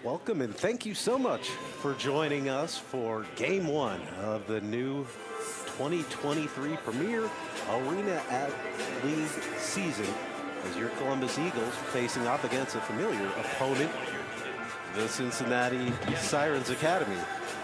Welcome and thank you so much for joining us for Game 1 of the new 2023 Premier Arena League season as your Columbus Eagles facing off against a familiar opponent, the Cincinnati Sirens Academy.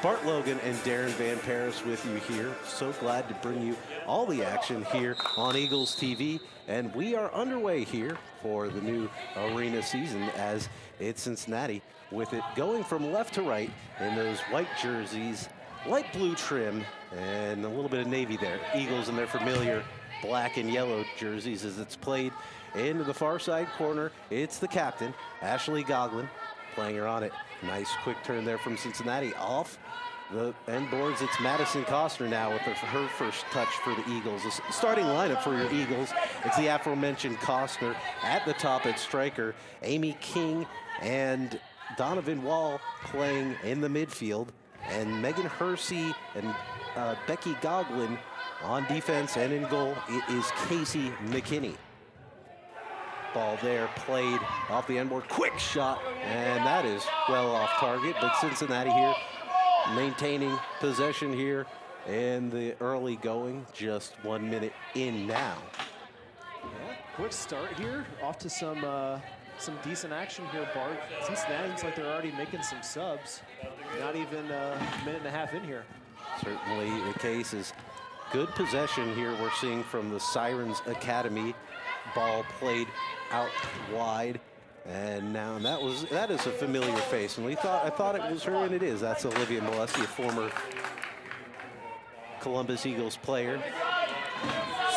Bart Logan and Darren Van Paris with you here. So glad to bring you all the action here on Eagles TV. And we are underway here for the new arena season as it's Cincinnati, with it going from left to right in those white jerseys, light blue trim, and a little bit of navy there. Eagles in their familiar black and yellow jerseys as it's played into the far side corner. It's the captain, Ashley Goglin, playing her on it. Nice quick turn there from Cincinnati. Off the end boards, it's Madison Costner now with her first touch for the Eagles. The starting lineup for your Eagles, it's the aforementioned Costner at the top at striker, Amy King and Donovan Wall playing in the midfield, and Megan Hersey and Becky Goglin on defense, and in goal it is Casey McKinney. Ball there played off the end board, quick shot, and that is well off target, but Cincinnati here maintaining possession here in the early going, just 1 minute in now. Yeah, quick start here, off to some decent action here, Bart. Cincinnati looks like they're already making some subs. Not even a minute and a half in here. Certainly the case is good possession here we're seeing from the Sirens Academy. Ball played out wide, and now that is a familiar face, and I thought it was her, and it is. That's Olivia Molesky, a former Columbus Eagles player.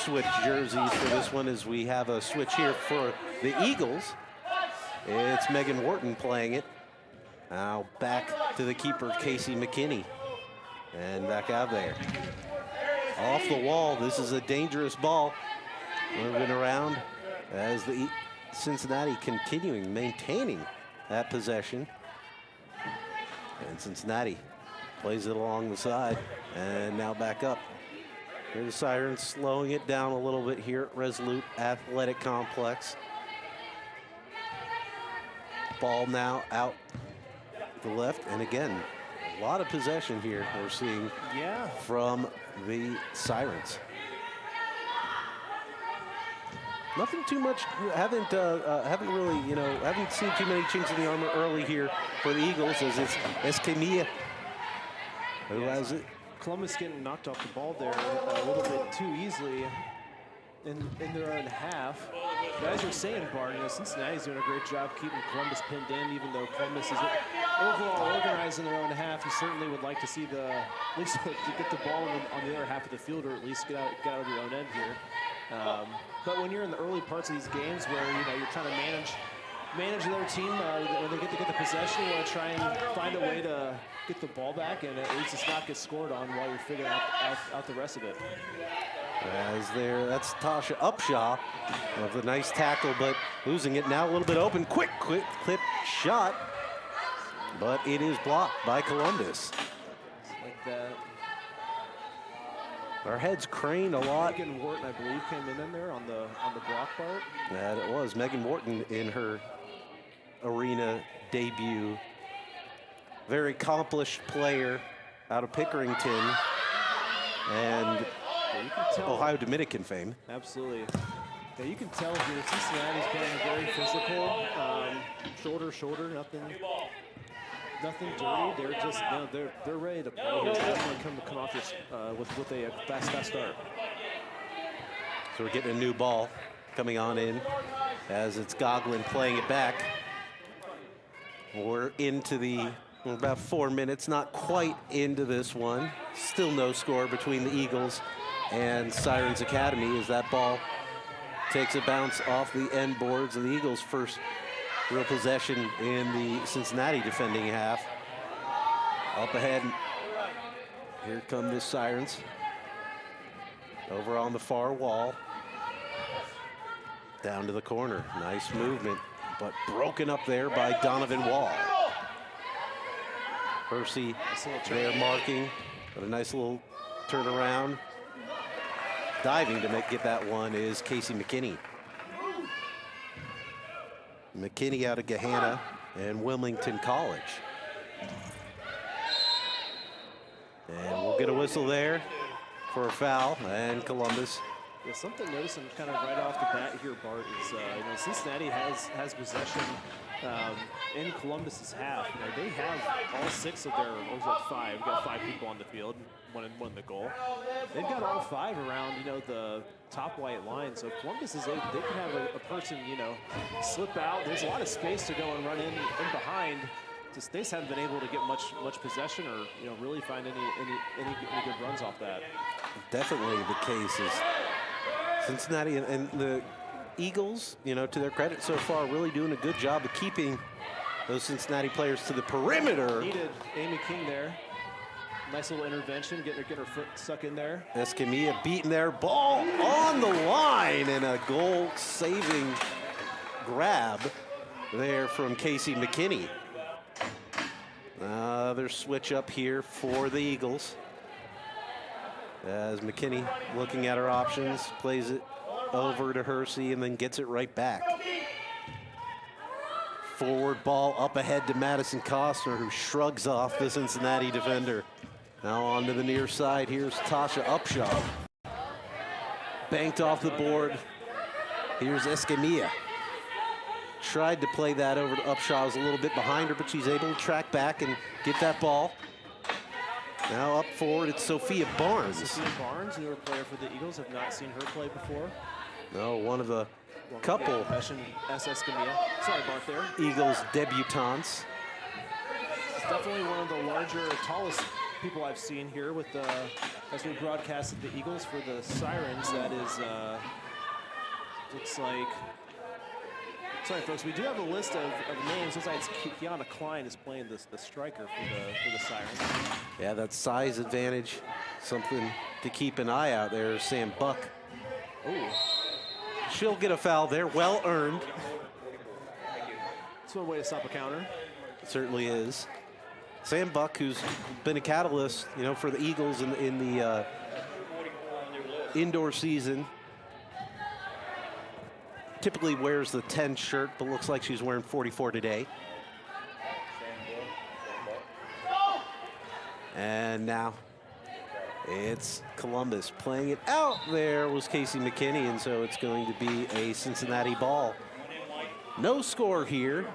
Switch jerseys for this one as we have a switch here for the Eagles. It's Megan Wharton playing it. Now back to the keeper, Casey McKinney. And back out there. Off the wall, this is a dangerous ball. Moving around as the Cincinnati maintaining that possession. And Cincinnati plays it along the side and now back up. Here the Sirens slowing it down a little bit here at Resolute Athletic Complex. Ball now out the left, and again, a lot of possession here we're seeing from the Sirens. Nothing too much, haven't really, haven't seen too many chinks in the armor early here for the Eagles as it's Escamilla who has it. Columbus getting knocked off the ball there a little bit too easily in their own half. But as you're saying, Bart, Cincinnati's doing a great job keeping Columbus pinned in, even though Columbus is overall organized in their own half. You certainly would like to see at least to get the ball on the other half of the field, or at least get out of your own end here. But when you're in the early parts of these games where you're trying to manage their team, when they get the possession, you want to try and find a way to get the ball back and at least it's not get scored on while you're figuring out the rest of it. That's Tasha Upshaw of the nice tackle, but losing it now a little bit open. Quick clip shot, but it is blocked by Columbus. Like that. Our heads craned a lot. Megan Wharton, I believe, came in there on the block part. That it was Megan Wharton in her arena debut. Very accomplished player out of Pickerington and you can tell, Ohio Dominican fame. Absolutely. Yeah, you can tell here Cincinnati's playing very physical, shoulder, nothing dirty. They're just they're ready to play here. They want to come off this with a fast start. So we're getting a new ball coming on in as it's Goglin playing it back. We're into about 4 minutes, not quite into this one. Still no score between the Eagles and Sirens Academy as that ball takes a bounce off the end boards of the Eagles' first real possession in the Cincinnati defending half. Up ahead, here come the Sirens. Over on the far wall. Down to the corner, nice movement, but broken up there by Donovan Wall. Hersey there marking, but a nice little turnaround. Diving to get that one is Casey McKinney. McKinney out of Gahanna and Wilmington College. And we'll get a whistle there for a foul, and Columbus. Yeah, something noticing kind of right off the bat here, Bart, is Cincinnati has possession in Columbus's half. They have all 6 of their, or was it 5? We've got 5 people on the field, one in the goal. They've got all 5 around, the top white line. So if Columbus is able, they can have a person, slip out. There's a lot of space to go and run in behind. Just they just haven't been able to get much possession or really find any good runs off that. Definitely the case is Cincinnati and the Eagles, to their credit so far, really doing a good job of keeping those Cincinnati players to the perimeter. Needed Amy King there. Nice little intervention, get her foot stuck in there. Escamilla beating their ball on the line, and a goal-saving grab there from Casey McKinney. Another switch up here for the Eagles. As McKinney looking at her options, plays it over to Hersey and then gets it right back. Forward ball up ahead to Madison Costner, who shrugs off the Cincinnati defender. Now on to the near side. Here's Tasha Upshaw. Banked off the board. Here's Escamilla. Tried to play that over to Upshaw. Was a little bit behind her, but she's able to track back and get that ball. Now up forward, it's Sophia Barnes. Sophia Barnes, newer player for the Eagles. Have not seen her play before. No, one of the couple Escamilla. Sorry, Bart there. Eagles debutantes. It's definitely one of the larger, tallest people I've seen here with as we broadcasted the Eagles for the Sirens. That is, looks like. Sorry, folks. We do have a list of names. Looks like it's Kiana Klein is playing the striker for the Sirens. Yeah, that size advantage, something to keep an eye out there. Sam Buck. Ooh. She'll get a foul there, well earned. That's one way to stop a counter. It certainly is. Sam Buck, who's been a catalyst, for the Eagles in the indoor season. Typically wears the 10 shirt, but looks like she's wearing 44 today. And now it's Columbus playing it out. There was Casey McKinney, and so it's going to be a Cincinnati ball. No score here.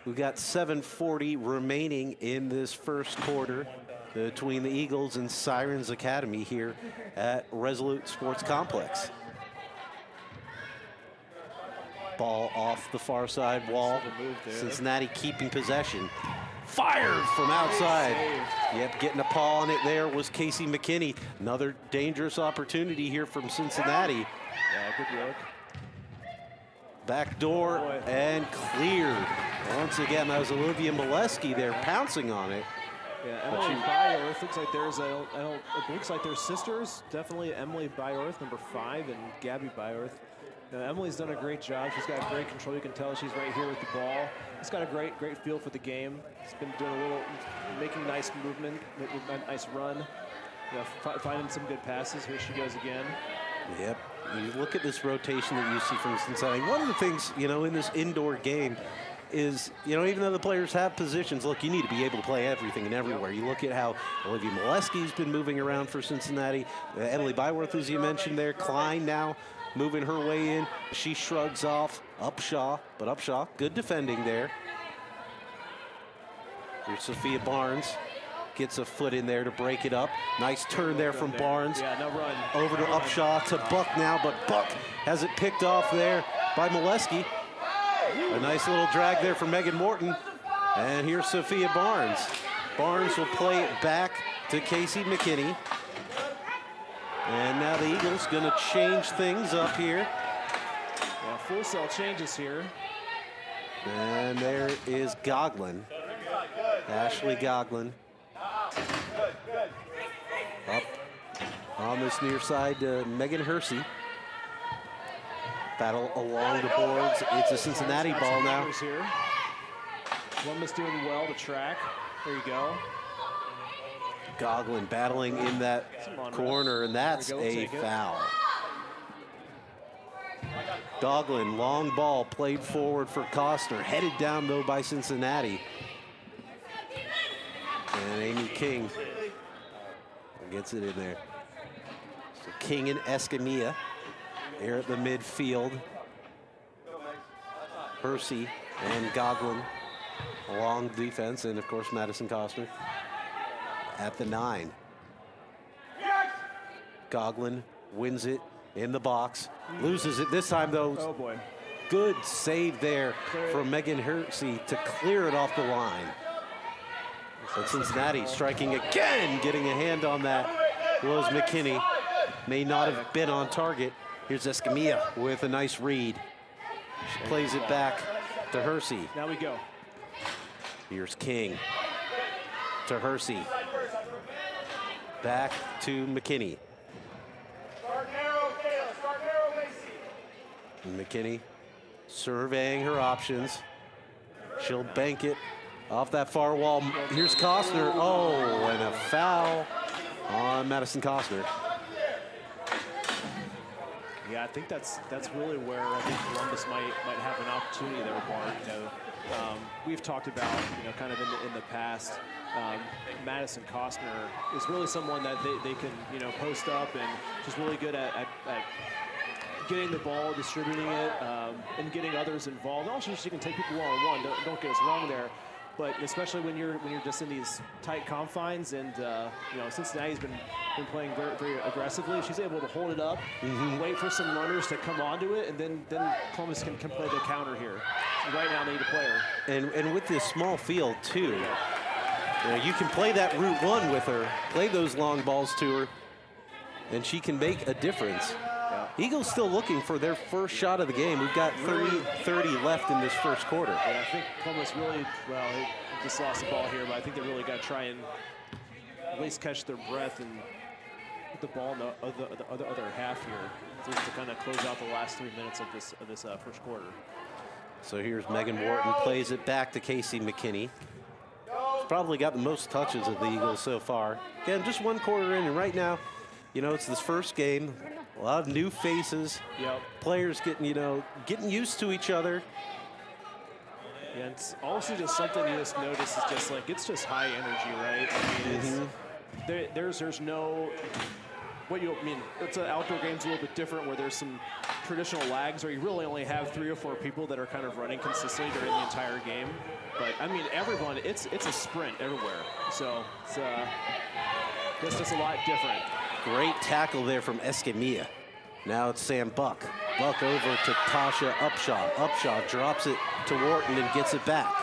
We've got 7:40 remaining in this first quarter between the Eagles and Sirens Academy here at Resolute Sports Complex. Ball off the far side wall. Cincinnati keeping possession. Fired from outside. Yep, getting a paw on it there was Casey McKinney. Another dangerous opportunity here from Cincinnati. Yeah, good work. Back door and cleared. Once again, that was Olivia Molesky there pouncing on it. Yeah, Emily Byworth. Looks like there's it looks like they're sisters. Definitely Emily Byworth, number 5, and Gabby Byworth. Emily's done a great job. She's got great control. You can tell she's right here with the ball. She's got a great feel for the game. She's been doing making nice movement, a nice run. Finding some good passes. Here she goes again. Yep. You look at this rotation that you see from Cincinnati. One of the things, in this indoor game is, even though the players have positions, look, you need to be able to play everything and everywhere. You look at how Olivia Molesky's been moving around for Cincinnati. Emily Byworth, as you mentioned there. Klein now moving her way in. She shrugs off Upshaw, but Upshaw, good defending there. Here's Sophia Barnes. Gets a foot in there to break it up. Nice turn there from Barnes. Yeah, no run. Over to Upshaw to Buck now, but Buck has it picked off there by Molesky. A nice little drag there from Megan Morton. And here's Sophia Barnes. Barnes will play it back to Casey McKinney. And now the Eagles gonna change things up here. Yeah, full cell changes here. And there is Goglin. Ashley Goglin. Up on this near side to Megan Hersey. Battle along the boards. It's a Cincinnati ball now. Columbus doing well to track. There you go. Goglin battling in that corner, and that's a foul. Goglin, long ball played forward for Costner. Headed down, though, by Cincinnati. And Amy King gets it in there. So King and Escamilla here at the midfield. Hersey and Goglin along defense, and of course Madison Costner at the 9. Goglin wins it in the box, loses it this time though. Oh boy. Good save there from Megan Hersey to clear it off the line. But Cincinnati striking again, getting a hand on that was McKinney. May not have been on target. Here's Escamilla with a nice read. She plays it back to Hersey. Now we go. Here's King to Hersey. Back to McKinney. McKinney surveying her options. She'll bank it off that far wall. Here's Costner. Oh, and a foul on Madison Costner. Yeah, I think that's really where I think Columbus might have an opportunity there, Bart. You know, we've talked about, you know, kind of in the past, Madison Costner is really someone that they can, you know, post up, and she's really good at getting the ball, distributing it, and getting others involved. Also, she can take people one-on-one. Don't get us wrong there. But especially when you're just in these tight confines, and you know, Cincinnati's been playing very, very aggressively. She's able to hold it up, wait for some runners to come onto it, and then Columbus can play the counter here. Right now, they need a player. And with this small field too, you know, you can play that route one with her, play those long balls to her, and she can make a difference. Eagles still looking for their first shot of the game. We've got 30 left in this first quarter. Yeah, I think Columbus really, well, they just lost the ball here, but I think they really got to try and at least catch their breath and put the ball in the other half here, just to kind of close out the last 3 minutes of this first quarter. So here's Megan Wharton, plays it back to Casey McKinney. She's probably got the most touches of the Eagles so far. Again, just one quarter in, and right now, you know, it's this first game. A lot of new faces. Yep. Players getting used to each other. Yeah, it's also just something you just notice is just like, it's just high energy, right? I mean, there's no, it's an outdoor game's a little bit different, where there's some traditional lags where you really only have 3 or 4 people that are kind of running consistently during the entire game. But I mean, everyone, it's a sprint everywhere. So it's just a lot different. Great tackle there from Escamilla. Now it's Sam Buck. Buck over to Tasha Upshaw. Upshaw drops it to Wharton and gets it back.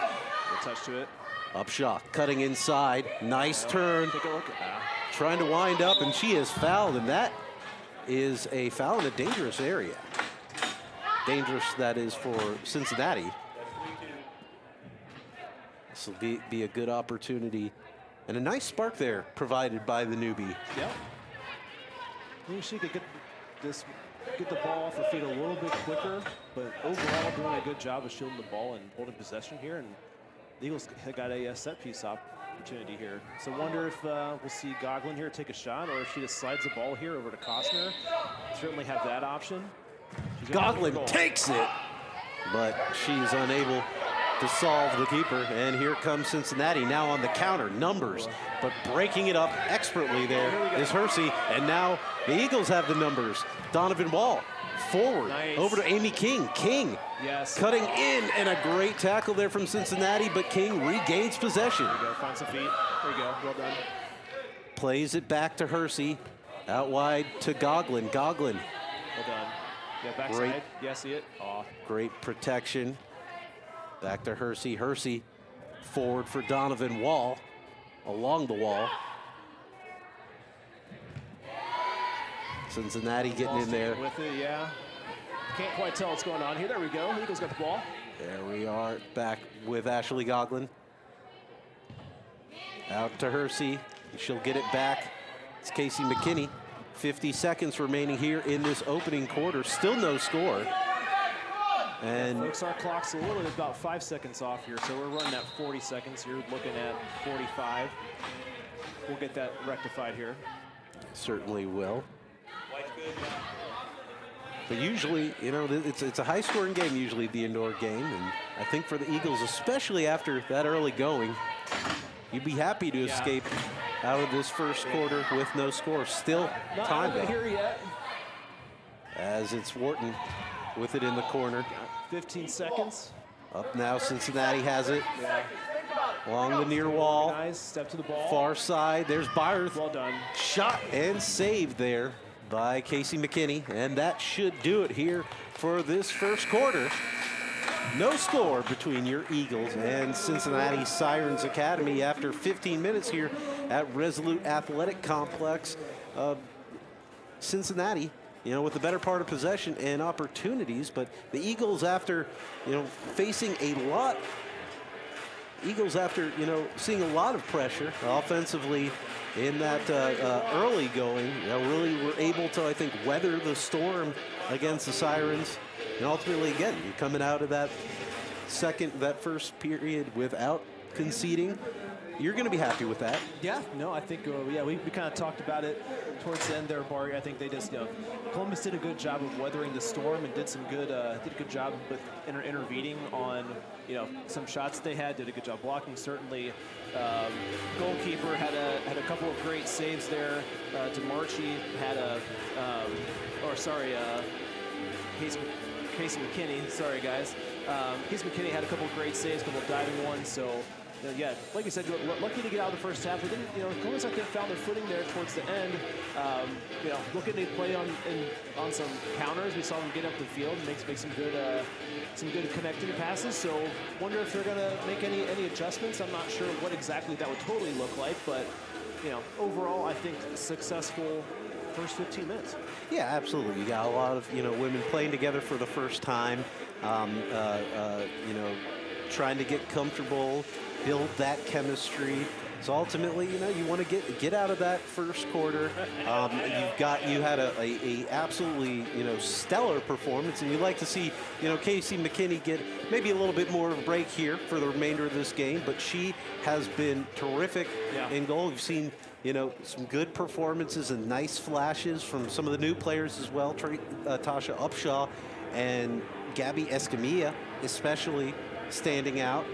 Good touch to it. Upshaw cutting inside. Nice turn. Take a look at that. Trying to wind up, and she is fouled, and that is a foul in a dangerous area. Dangerous, that is, for Cincinnati. This will be a good opportunity. And a nice spark there provided by the newbie. Yep. Maybe she could get the ball off her feet a little bit quicker, but overall doing a good job of shielding the ball and holding possession here. And the Eagles got a set piece opportunity here. So wonder if we'll see Goglin here take a shot, or if she just slides the ball here over to Costner. Certainly have that option. Goglin takes it, but she's unable to solve the keeper. And here comes Cincinnati now on the counter. Numbers, but breaking it up expertly there is Hersey. And now the Eagles have the numbers. Donovan Wall forward, nice. Over to Amy King. King, yes, cutting in, and a great tackle there from Cincinnati, but King regains possession. There you go, find some feet. There you go, well done. Plays it back to Hersey. Out wide to Goglin. Goglin. Well done. Yeah, backside. Great. Yeah, see it? Aw. Great protection. Back to Hersey. Hersey forward for Donovan Wall. Along the wall. Cincinnati getting in there. With it, yeah. Can't quite tell what's going on here. There we go. Eagles got the ball. There we are, back with Ashley Goglin. Out to Hersey. She'll get it back. It's Casey McKinney. 50 seconds remaining here in this opening quarter. Still no score. And folks, our clock's a little bit about 5 seconds off here, so we're running at 40 seconds. You're looking at 45. We'll get that rectified here. Certainly will. But usually, you know, it's a high-scoring game, usually the indoor game. And I think for the Eagles, especially after that early going, you'd be happy to escape out of this first quarter with no score. Still time Not here yet. As it's Wharton with it in the corner. 15 seconds. Up now, Cincinnati has it. Yeah. Along the near wall. Nice step to the ball. Far side. There's Byers. Well done. Shot and saved there by Casey McKinney. And that should do it here for this first quarter. No score between your Eagles and Cincinnati Sirens Academy after 15 minutes here at Resolute Athletic Complex. Cincinnati, you know, with the better part of possession and opportunities, but the Eagles after, you know, facing a lot, seeing a lot of pressure offensively in that early going, you know, really were able to, I think, weather the storm against the Sirens. And ultimately, again, you're coming out of that first period without conceding. You're going to be happy with that. Yeah, no, I think, we kind of talked about it towards the end there, Barry. I think they just, Columbus did a good job of weathering the storm and did a good job with intervening on, some shots they had, did a good job blocking, certainly. Goalkeeper had a couple of great saves there. DeMarchi had Casey McKinney, sorry guys. Casey McKinney had a couple of great saves, a couple of diving ones, so yeah, like you said, lucky to get out of the first half. But then, Columbus, I think, found their footing there towards the end. Looking to play on some counters. We saw them get up the field and make some good connecting passes. So wonder if they're going to make any adjustments. I'm not sure what exactly that would totally look like, but overall, I think successful first 15 minutes. Yeah, absolutely. You got a lot of women playing together for the first time. Trying to get comfortable, build that chemistry. So ultimately, you want to get out of that first quarter. You had a absolutely stellar performance, and you'd like to see Casey McKinney get maybe a little bit more of a break here for the remainder of this game. But she has been terrific in goal. You've seen some good performances and nice flashes from some of the new players as well. Tasha Upshaw and Gabby Escamilla, especially standing out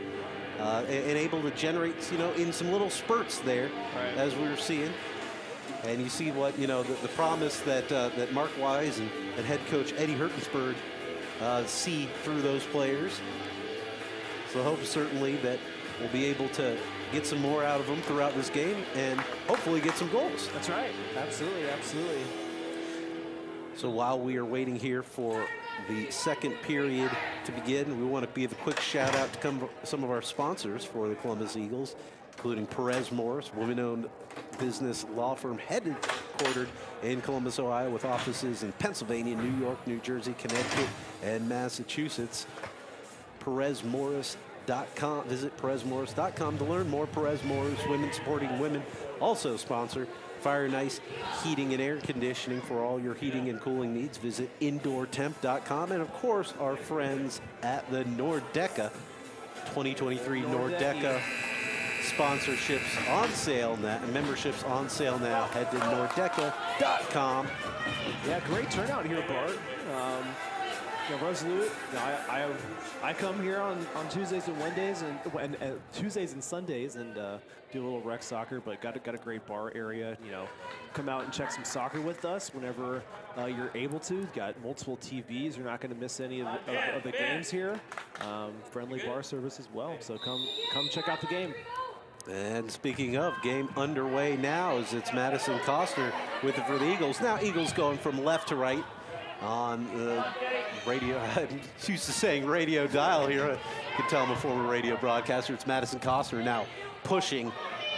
and able to generate, in some little spurts there, right, as we were seeing. And you see what, the promise that Mark Wise and head coach Eddie Hertensberg see through those players. So hope certainly that we'll be able to get some more out of them throughout this game and hopefully get some goals. That's right. Absolutely, absolutely. So while we are waiting here for the second period to begin, we want to give a quick shout out to some of our sponsors for the Columbus Eagles, including Perez Morris, women-owned business law firm headquartered in Columbus, Ohio, with offices in Pennsylvania, New York, New Jersey, Connecticut, and Massachusetts. PerezMorris.com. Visit PerezMorris.com to learn more. Perez Morris, women supporting women, also sponsor Fire and Ice Heating and Air Conditioning for all your heating and cooling needs. Visit IndoorTemp.com. And, of course, our friends at the Nordeca 2023 Nordeca sponsorships on sale now, memberships on sale now. Head to Nordeca.com. Yeah, great turnout here, Bart. Resolute. I come here on Tuesdays and Wednesdays and Tuesdays and Sundays and do a little rec soccer, but got a great bar area. Come out and check some soccer with us whenever you're able to. Got multiple TVs. You're not going to miss any of the games here. Friendly bar service as well. So come check out the game. And speaking of, game underway now as it's Madison Costner with it for the Eagles. Now Eagles going from left to right on the radio. I'm used to saying radio dial here. You can tell I'm a former radio broadcaster. It's Madison Costner now pushing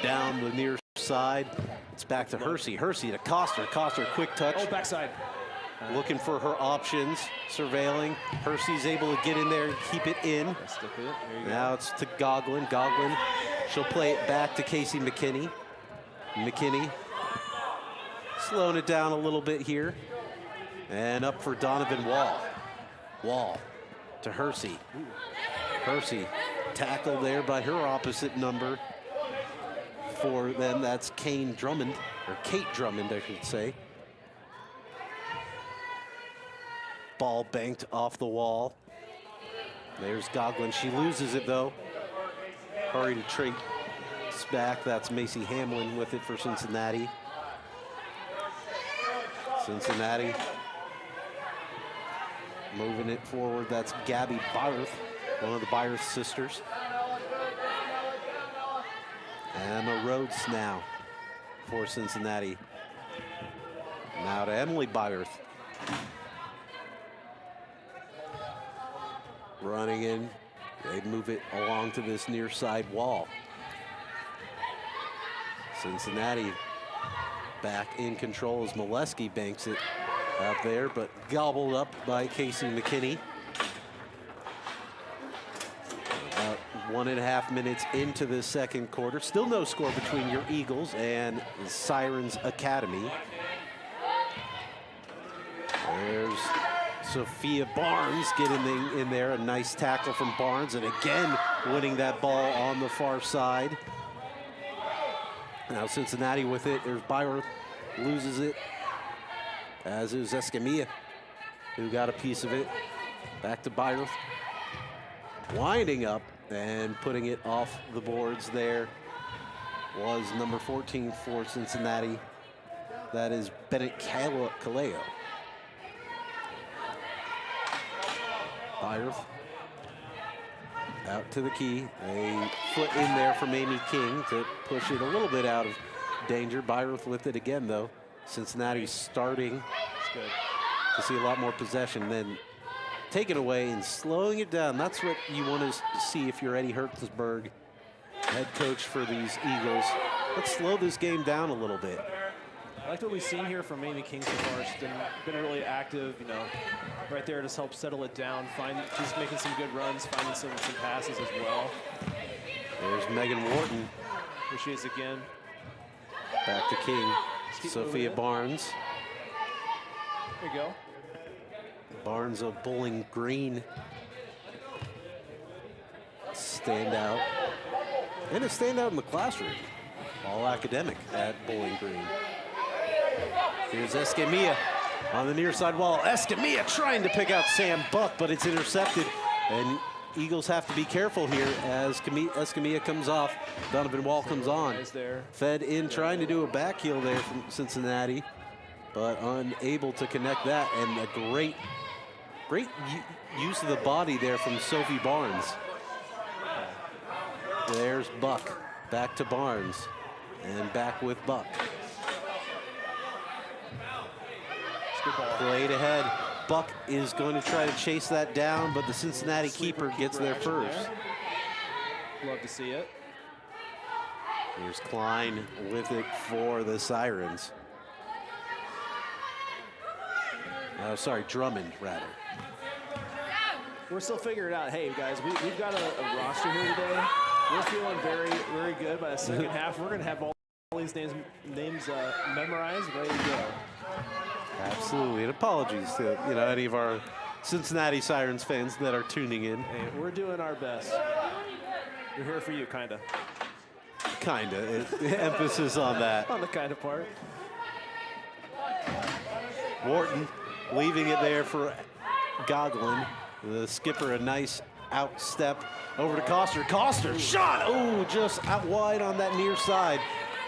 down the near side. It's back to Hersey. Hersey to Costner. Costner, quick touch. Oh, backside. Looking for her options, surveilling. Hersey's able to get in there and keep it in. Now it's to Goglin. Goglin, she'll play it back to Casey McKinney. McKinney slowing it down a little bit here. And up for Donovan Wall. Wall to Hersey. Hersey tackled there by her opposite number for them. That's Kate Drummond, I should say. ball banked off the wall. There's Goglin. She loses it, though. Hurry to trace back. That's Macy Hamlin with it for Cincinnati. Cincinnati moving it forward. That's Gabby Byerth, one of the Byerth sisters. Emma Rhodes now for Cincinnati. Now to Emily Byerth. Running in, they move it along to this near side wall. Cincinnati back in control as Molesky banks it up there, but gobbled up by Casey McKinney. About 1.5 minutes into the second quarter. Still no score between your Eagles and Sirens Academy. There's Sophia Barnes getting in there. A nice tackle from Barnes, and again winning that ball on the far side. Now Cincinnati with it. There's Byerth, loses it, as is Escamilla, who got a piece of it. Back to Byerth, winding up and putting it off the boards there was number 14 for Cincinnati. That is Bennett Caleo. Byerth out to the key. A foot in there from Amy King to push it a little bit out of danger. Byerth with it again, though. Cincinnati starting to see a lot more possession, then taken away and slowing it down. That's what you want to see if you're Eddie Hertzberg, head coach for these Eagles. Let's slow this game down a little bit. I like what we've seen here from Amy King so far. She's been really active, you know, right there to help settle it down. She's making some good runs, finding some passes as well. There's Megan Wharton. Here she is again. Back to King. Sophia Barnes. There you go. Barnes of Bowling Green. Standout. And a standout in the classroom. All academic at Bowling Green. Here's Escamilla on the near side wall. Escamilla trying to pick out Sam Buck, but it's intercepted. And Eagles have to be careful here as Escamilla comes off. Donovan Wall comes on. Fed in, trying to do a back heel there from Cincinnati, but unable to connect that. And a great use of the body there from Sophie Barnes. There's Buck. Back to Barnes. And back with Buck. Played ahead. Buck is going to try to chase that down, but the Cincinnati keeper gets there first. Love to see it. Here's Klein with it for the Sirens. Oh, sorry, Drummond, rather. We're still figuring it out. Hey, guys, we've got a roster here today. We're feeling very, very good. By the second half, we're going to have all these names memorized, ready to go. Absolutely, and apologies to any of our Cincinnati Sirens fans that are tuning in. Hey, we're doing our best. We're here for you, kinda. Kinda. Emphasis on that. On the kinda part. Wharton leaving it there for Goglin. The skipper, a nice out step over to Coster. Coster shot. Oh, just out wide on that near side.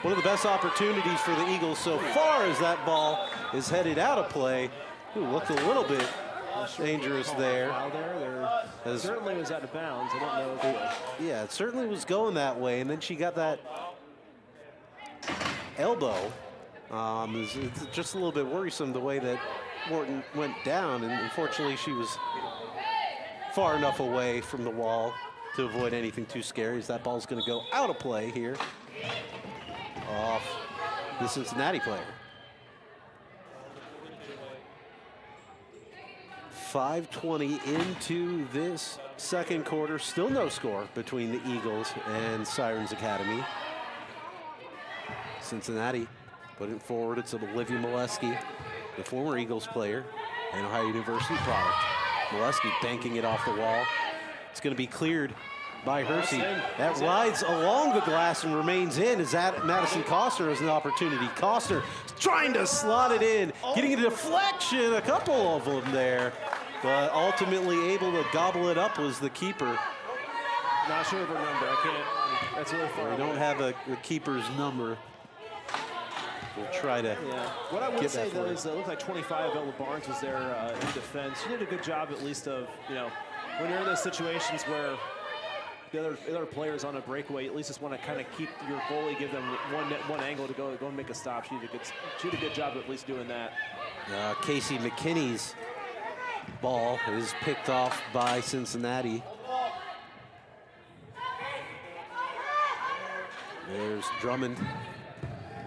One of the best opportunities for the Eagles so far as that ball is headed out of play. Ooh, looked a little bit dangerous there. There certainly was out of bounds. I don't know if yeah, it certainly was going that way, and then she got that elbow. It's just a little bit worrisome the way that Wharton went down, and unfortunately she was far enough away from the wall to avoid anything too scary, as that ball's going to go out of play here off the Cincinnati player. 5:20 into this second quarter. Still no score between the Eagles and Sirens Academy. Cincinnati putting it forward. It's Olivia Molesky, the former Eagles player and Ohio University product. Molesky banking it off the wall. It's going to be cleared by Hersey. That rides along the glass and remains in as Madison Coster has an opportunity. Coster trying to slot it in, getting a deflection, a couple of them there. but ultimately able to gobble it up was the keeper. Not sure of her number. I can't. That's really far. We don't have the keeper's number. We'll try to. Yeah. What I would say though is it looked like 25. Ella Barnes was there in defense. She did a good job, at least, of when you're in those situations where the other players on a breakaway, at least just want to kind of keep your goalie, give them one angle to go and make a stop. She did a good job of at least doing that. Casey McKinney's ball is picked off by Cincinnati. There's Drummond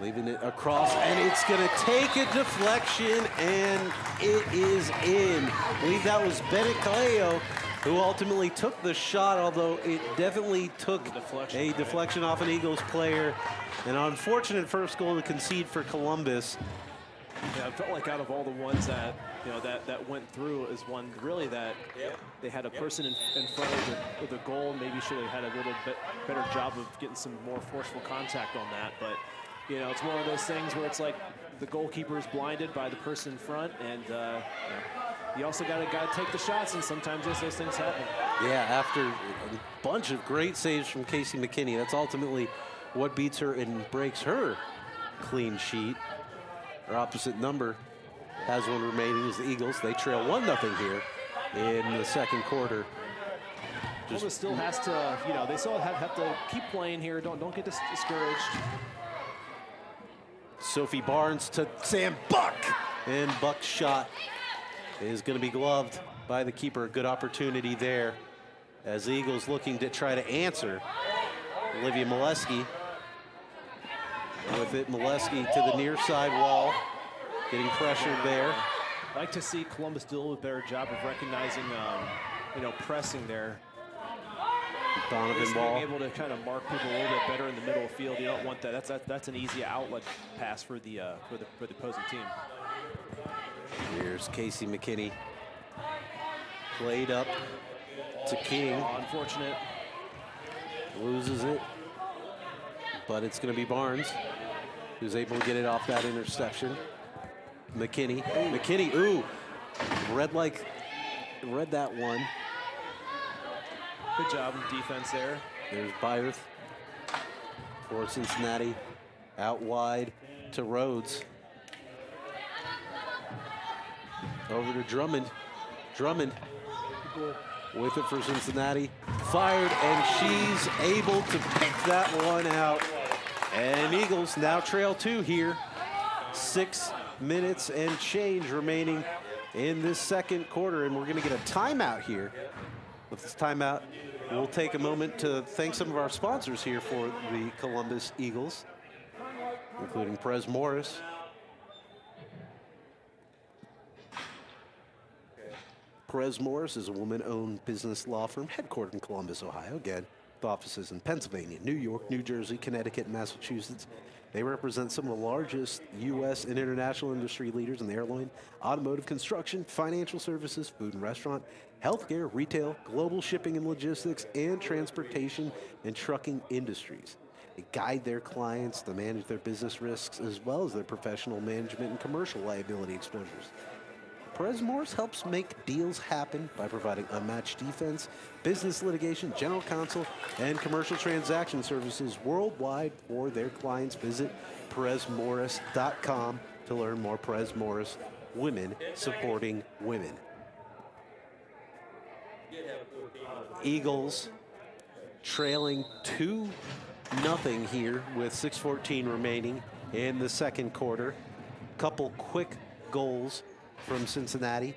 leaving it across, and it's going to take a deflection, and it is in. I believe that was Bennett Caleo who ultimately took the shot, although it definitely took a deflection off an Eagles player. An unfortunate first goal to concede for Columbus. Yeah, it felt like out of all the ones that that went through is one really that they had a person in front of the goal. Maybe should have had a little bit better job of getting some more forceful contact on that. But it's one of those things where it's like the goalkeeper is blinded by the person in front, and you also got to take the shots, and sometimes those things happen. Yeah, after a bunch of great saves from Casey McKinney, that's ultimately what beats her and breaks her clean sheet. Her opposite number has one remaining is the Eagles. They trail 1-0 here in the second quarter. Columbus still has to, they still have to keep playing here. Don't get discouraged. Sophie Barnes to Sam Buck, and Buck's shot is going to be gloved by the keeper. A good opportunity there as the Eagles looking to try to answer. Olivia Molesky with it. Molesky to the near side wall, getting pressured there. I like to see Columbus do a little better job of recognizing, pressing there. Donovan Wall being able to kind of mark people a little bit better in the middle of the field. You don't want that. That's an easy outlet pass for the opposing team. Here's Casey McKinney. Played up to King. Unfortunate. Loses it. But it's going to be Barnes who's able to get it off that interception. McKinney. McKinney, ooh. Read that one. Good job in defense there. There's Byerth for Cincinnati. Out wide to Rhodes. Over to Drummond. Drummond with it for Cincinnati. Fired, and she's able to pick that one out. And Eagles now trail 2 here. 6 minutes and change remaining in this second quarter, and we're going to get a timeout here. With this timeout, we'll take a moment to thank some of our sponsors here for the Columbus Eagles, including Perez Morris. Perez Morris is a woman-owned business law firm headquartered in Columbus, Ohio. Again, with offices in Pennsylvania, New York, New Jersey, Connecticut, and Massachusetts. They represent some of the largest U.S. and international industry leaders in the airline, automotive, construction, financial services, food and restaurant, healthcare, retail, global shipping and logistics, and transportation and trucking industries. They guide their clients to manage their business risks as well as their professional management and commercial liability exposures. Perez Morris helps make deals happen by providing unmatched defense, business litigation, general counsel, and commercial transaction services worldwide for their clients. Visit PerezMorris.com to learn more. Perez Morris, women supporting women. Eagles trailing 2-0 here with 6:14 remaining in the second quarter. Couple quick goals from Cincinnati,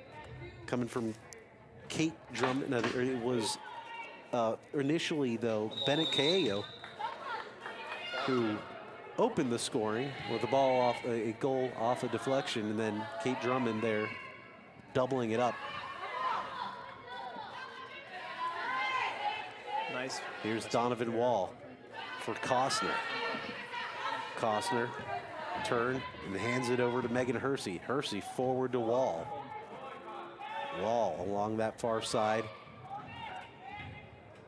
coming from Kate Drummond. It was initially, though, Bennett Caleo who opened the scoring with the ball off a goal off a deflection, and then Kate Drummond there doubling it up. Nice. Here's Donovan Wall for Costner. Costner turn and hands it over to Megan Hersey. Hersey forward to Wall. Wall along that far side.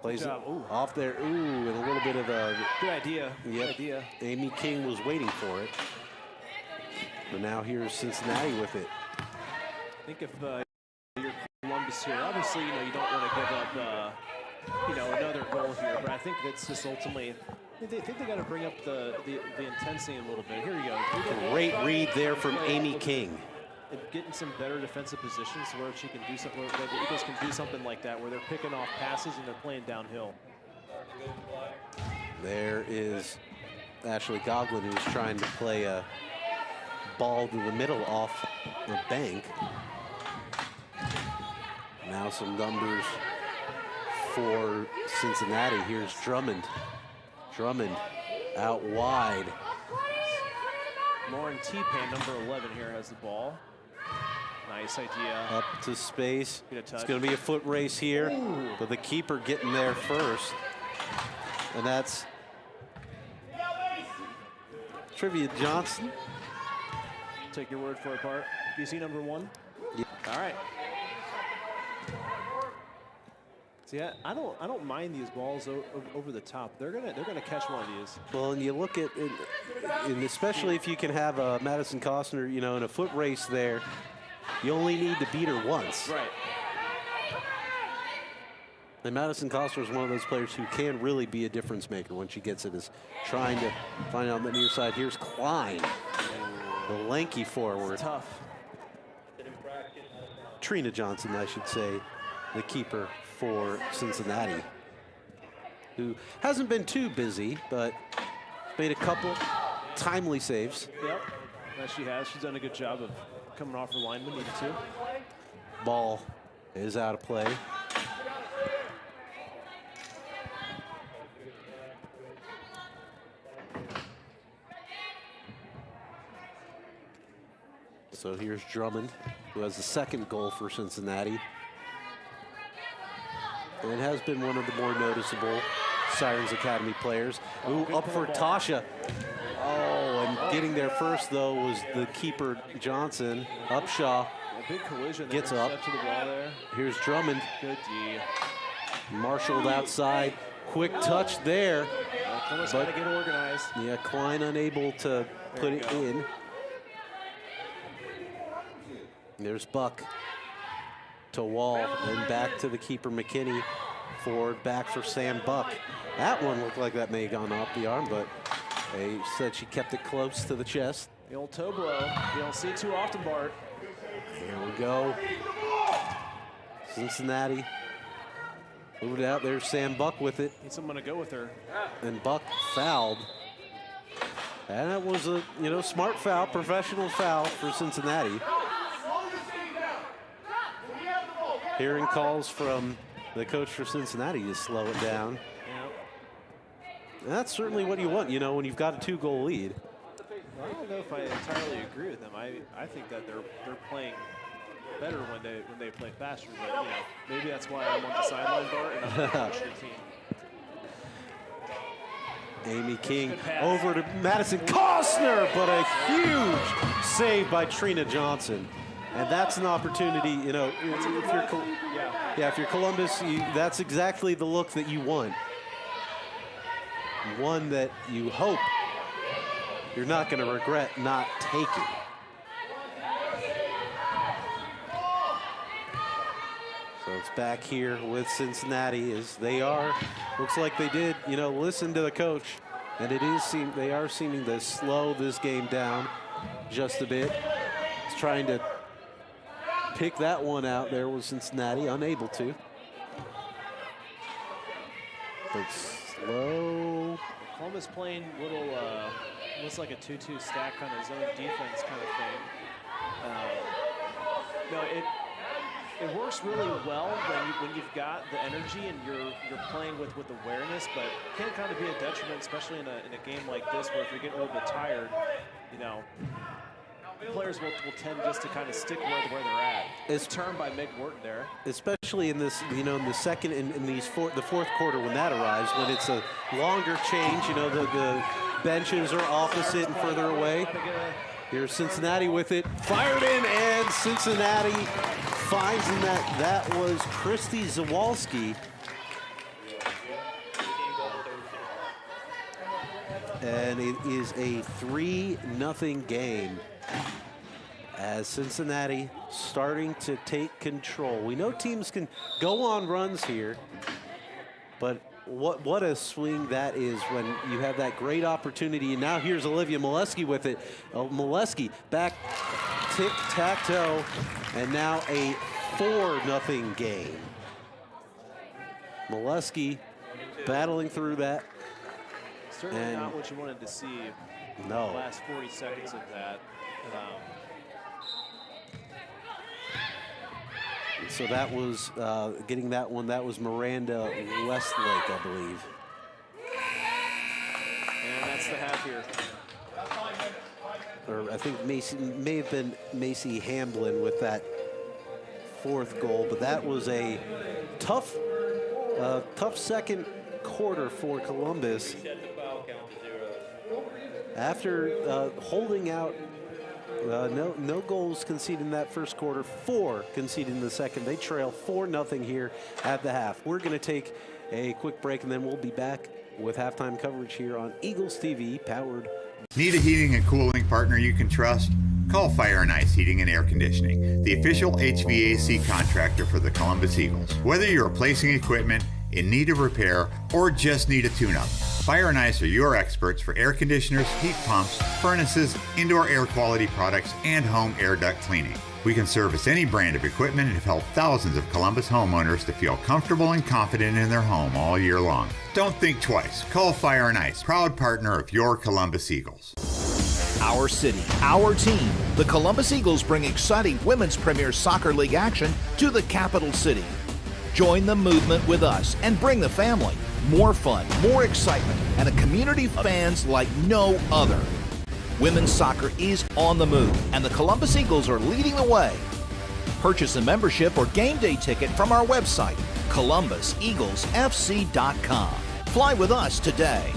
Plays it off there. Ooh, and a little bit of a... Good idea. Yep. Good idea. Amy King was waiting for it. But now here's Cincinnati with it. I think if Columbus here. Obviously, you don't want to give up, another goal here, but I think that's just ultimately, I think they got to bring up the intensity a little bit. Here you go. Great read there from Amy King. And getting some better defensive positions where she can do something, where the Eagles can do something like that, where they're picking off passes and they're playing downhill. There is Ashley Goglin, who's trying to play a ball to the middle off the bank. Now some numbers for Cincinnati. Here's Drummond. Drummond out wide. Lauren T-Pan, number 11 here, has the ball. Nice idea. Up to space. It's going to be a foot race here, but the keeper getting there first. And that's Trivia Johnson. Take your word for it, Bart. Do you see number 1? Yeah. All right. See, I don't mind these balls over the top. They're gonna catch one of these. Well, and you look at, and especially if you can have Madison Costner, in a foot race there, you only need to beat her once. Right. And Madison Costner is one of those players who can really be a difference maker when she gets it, is trying to find out on the near side. Here's Klein, the lanky forward. It's tough. Trina Johnson, I should say, the keeper for Cincinnati, who hasn't been too busy, but made a couple timely saves. Yep, that she has. She's done a good job of coming off her line when needed to. Ball is out of play. So here's Drummond, who has the second goal for Cincinnati. And has been one of the more noticeable Sirens Academy players. Ooh, up for Tasha. Oh, and getting there first, though, was the keeper, Johnson. Upshaw a big collision gets up. To the ball there. Here's Drummond. Good D. Marshaled outside. Quick touch there. Columbus got to get organized. Yeah, Klein unable to put it in. There's Buck to Wall, and back to the keeper, McKinney. Forward, back for Sam Buck. That one looked like that may have gone off the arm, but they said she kept it close to the chest. The old toe blow. You don't see it too often, Bart. Here we go. Cincinnati moved out. There's Sam Buck with it. Need someone to go with her. And Buck fouled. And it was a, smart foul, professional foul for Cincinnati. Hearing calls from the coach for Cincinnati to slow it down. Yep. That's certainly what you want, when you've got a 2-goal lead. I don't know if I entirely agree with them. I think that they're playing better when they play faster, but maybe that's why I'm on the sideline, Bart, and I'm coaching the team. Amy King over to Madison Costner, but a huge save by Trina Johnson. And that's an opportunity, if you're Columbus, that's exactly the look that you want. One that you hope you're not going to regret not taking. So it's back here with Cincinnati as they are, looks like they did, listen to the coach. And they are seeming to slow this game down just a bit. He's trying to pick that one out there with Cincinnati, unable to. But slow. Columbus playing little, looks like a 2-2 stack kind of zone defense kind of thing. It works really well when you've got the energy and you're playing with awareness, but it can kind of be a detriment, especially in a game like this where if you're getting a little bit tired, players will tend just to kind of stick where they're at. It's turned by Meg Wharton there. Especially in this, in the second, in the fourth quarter when that arrives, when it's a longer change, the benches are opposite and further away. Here's Cincinnati with it, fired in, and Cincinnati finds in that was Christy Zawalski. And it is a 3-0 game. as Cincinnati starting to take control. We know teams can go on runs here, but what a swing that is when you have that great opportunity. And now here's Olivia Molesky with it. Molesky back, tic-tac-toe, and now a 4-0 game. Molesky battling through that. Certainly not what you wanted to see. No. The last 40 seconds of that. So that was getting that one. That was Miranda Westlake, I believe. And that's the half here. Or I think Macy may have been Macy Hamblin with that 4th goal, but that was a tough second quarter for Columbus. After holding out, no goals conceded in that first quarter, 4 conceded in the second. They trail 4-0 here at the half. We're going to take a quick break, and then we'll be back with halftime coverage here on Eagles TV, powered. Need a heating and cooling partner you can trust? Call Fire and Ice Heating and Air Conditioning, the official HVAC contractor for the Columbus Eagles. Whether you're replacing equipment, in need of repair, or just need a tune-up, Fire and Ice are your experts for air conditioners, heat pumps, furnaces, indoor air quality products, and home air duct cleaning. We can service any brand of equipment and have helped thousands of Columbus homeowners to feel comfortable and confident in their home all year long. Don't think twice. Call Fire and Ice, proud partner of your Columbus Eagles. Our city, our team. The Columbus Eagles bring exciting Women's Premier Soccer League action to the capital city. Join the movement with us and bring the family. More fun, more excitement, and a community of fans like no other. Women's soccer is on the move, and the Columbus Eagles are leading the way. Purchase a membership or game day ticket from our website, columbuseaglesfc.com. Fly with us today.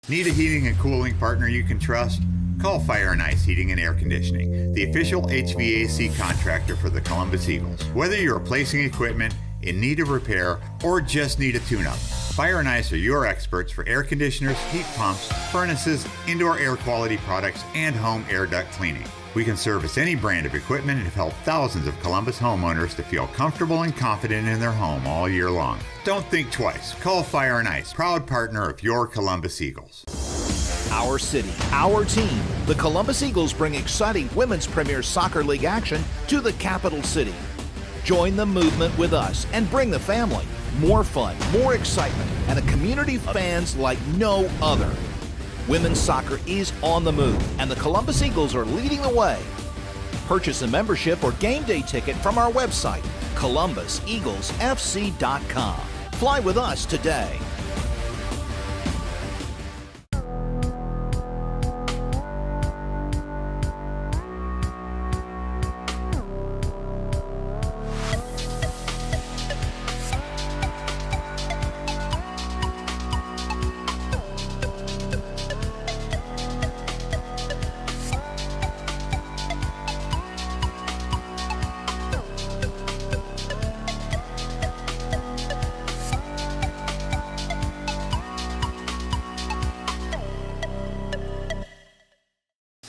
Need a heating and cooling partner you can trust? Call Fire and Ice Heating and Air Conditioning, the official HVAC contractor for the Columbus Eagles. Whether you're replacing equipment, in need of repair, or just need a tune-up, Fire and Ice are your experts for air conditioners, heat pumps, furnaces, indoor air quality products, and home air duct cleaning. We can service any brand of equipment and have helped thousands of Columbus homeowners to feel comfortable and confident in their home all year long. Don't think twice. Call Fire and Ice, proud partner of your Columbus Eagles. Our city, our team. The Columbus Eagles bring exciting Women's Premier Soccer League action to the capital city. Join the movement with us and bring the family. More fun, more excitement, and a community of fans like no other. Women's soccer is on the move, and the Columbus Eagles are leading the way. Purchase a membership or game day ticket from our website, columbuseaglesfc.com. Fly with us today.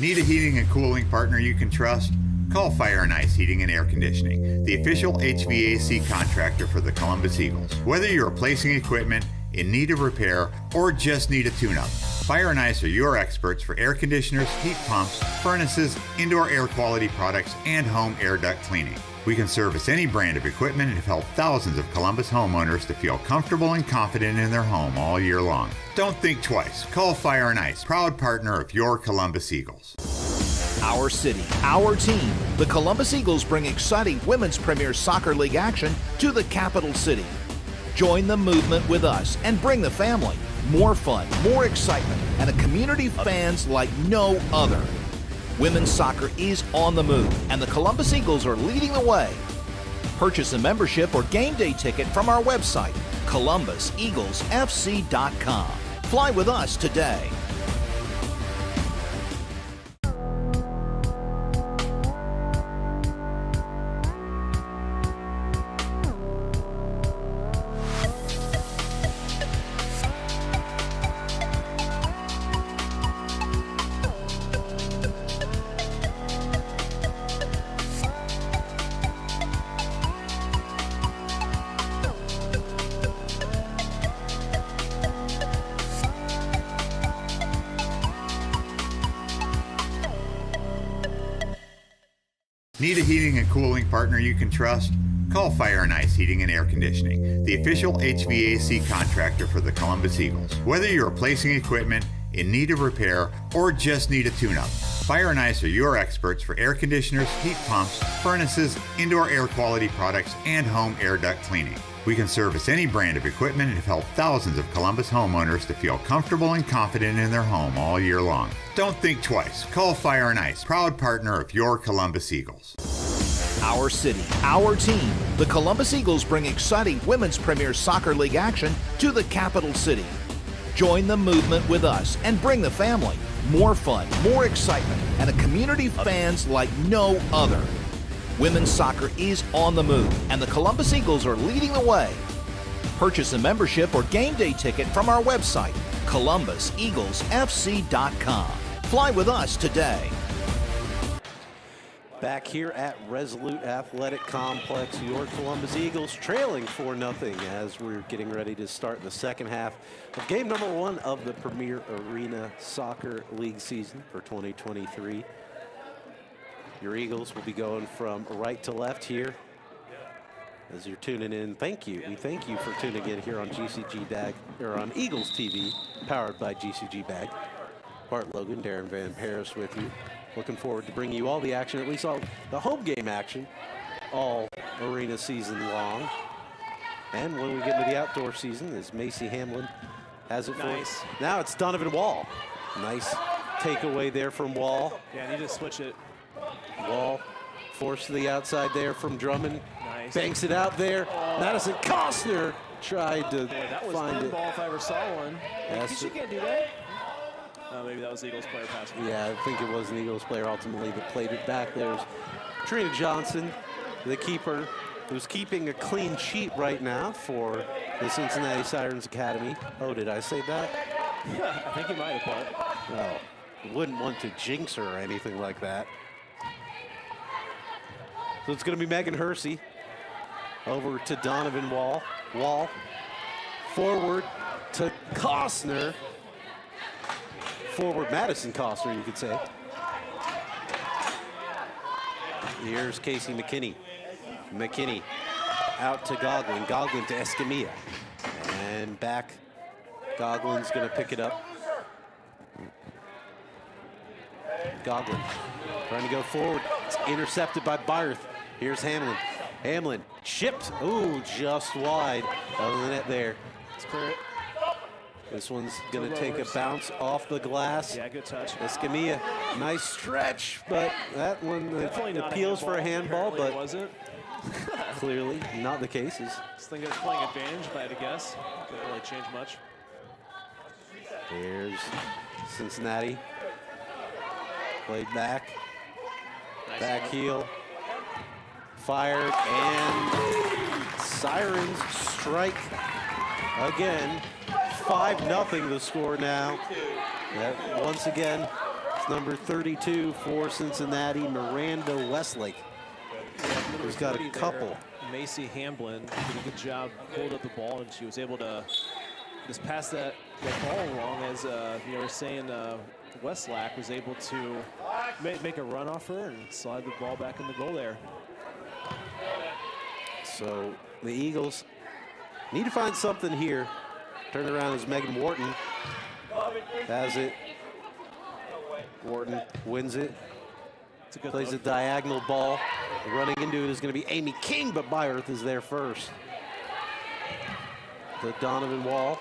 Need a heating and cooling partner you can trust? Call Fire and Ice Heating and Air Conditioning, the official HVAC contractor for the Columbus Eagles. Whether you're replacing equipment, in need of repair, or just need a tune-up, Fire and Ice are your experts for air conditioners, heat pumps, furnaces, indoor air quality products, and home air duct cleaning. We can service any brand of equipment and have helped thousands of Columbus homeowners to feel comfortable and confident in their home all year long. Don't think twice. Call Fire and Ice, proud partner of your Columbus Eagles. Our city, our team. The Columbus Eagles bring exciting Women's Premier Soccer League action to the capital city. Join the movement with us and bring the family. More fun, more excitement, and a community of fans like no other. Women's soccer is on the move, and the Columbus Eagles are leading the way. Purchase a membership or game day ticket from our website, ColumbusEaglesFC.com. Fly with us today. Need a heating and cooling partner you can trust? Call Fire and Ice Heating and Air Conditioning, the official HVAC contractor for the Columbus Eagles. Whether you're replacing equipment, in need of repair, or just need a tune-up, Fire and Ice are your experts for air conditioners, heat pumps, furnaces, indoor air quality products, and home air duct cleaning. We can service any brand of equipment and have helped thousands of Columbus homeowners to feel comfortable and confident in their home all year long. Don't think twice. Call Fire and Ice, proud partner of your Columbus Eagles. Our city, our team. The Columbus Eagles bring exciting Women's Premier Soccer League action to the capital city. Join the movement with us and bring the family. More fun, more excitement, and a community of fans like no other. Women's soccer is on the move, and the Columbus Eagles are leading the way. Purchase a membership or game day ticket from our website, ColumbusEaglesFC.com. Fly with us today. Back here at Resolute Athletic Complex, your Columbus Eagles trailing 4-0 as we're getting ready to start the second half of game number 1 of the Premier Arena Soccer League season for 2023. Your Eagles will be going from right to left here as you're tuning in. Thank you. We thank you for tuning in here on GCG Bag, or on Eagles TV, powered by GCG Bag. Bart Logan, Darren Van Paris with you. Looking forward to bringing you all the action, at least all the home game action, all arena season long. And when we get into the outdoor season, as Macy Hamlin has it for us. Now it's Donovan Wall. Nice takeaway there from Wall. Yeah, I need to switch it. Wall forced to the outside there from Drummond. Nice. Banks it out there. Madison Costner tried to That was find it. ball if I ever saw one. Yes. You can't do that. Maybe that was the Eagles player passing. Yeah, I think it was an Eagles player ultimately that played it back. There's Trina Johnson, the keeper, who's keeping a clean sheet right now for the Cincinnati Sirens Academy. Oh, did I say that? Yeah, I think he might have, Bart. No, wouldn't want to jinx her or anything like that. So it's going to be Megan Hersey over to Donovan Wall. Wall forward to Costner. Forward Madison Costner, you could say. Here's Casey McKinney. McKinney out to Goglin. Goglin to Escamilla. And back. Goglin's going to pick it up. Goglin trying to go forward. It's intercepted by Barth. Here's Hamlin. Hamlin chipped. Ooh, just wide of the net there. Let's clear it. This one's going to take a bounce off the glass. Yeah, good touch. Escamilla, nice stretch, but that one appeals for a handball, but wasn't. clearly not the case. This thing is playing advantage, if I had to guess. Didn't really change much. There's Cincinnati. Played back. Nice Back one. heel. Fired, and Sirens strike again. 5-0 the score now. That, once again, it's number 32 for Cincinnati, Miranda Westlake, who's got a couple. Macy Hamlin did a good job, pulled up the ball, and she was able to just pass that ball along as you were saying. Westlake was able to make a run off her and slide the ball back in the goal there. So the Eagles need to find something here. Turn around as Megan Wharton has it. Wharton wins it. It's a good Plays a look. diagonal ball. Running into it is going to be Amy King, but Byerth is there first. to Donovan Wall.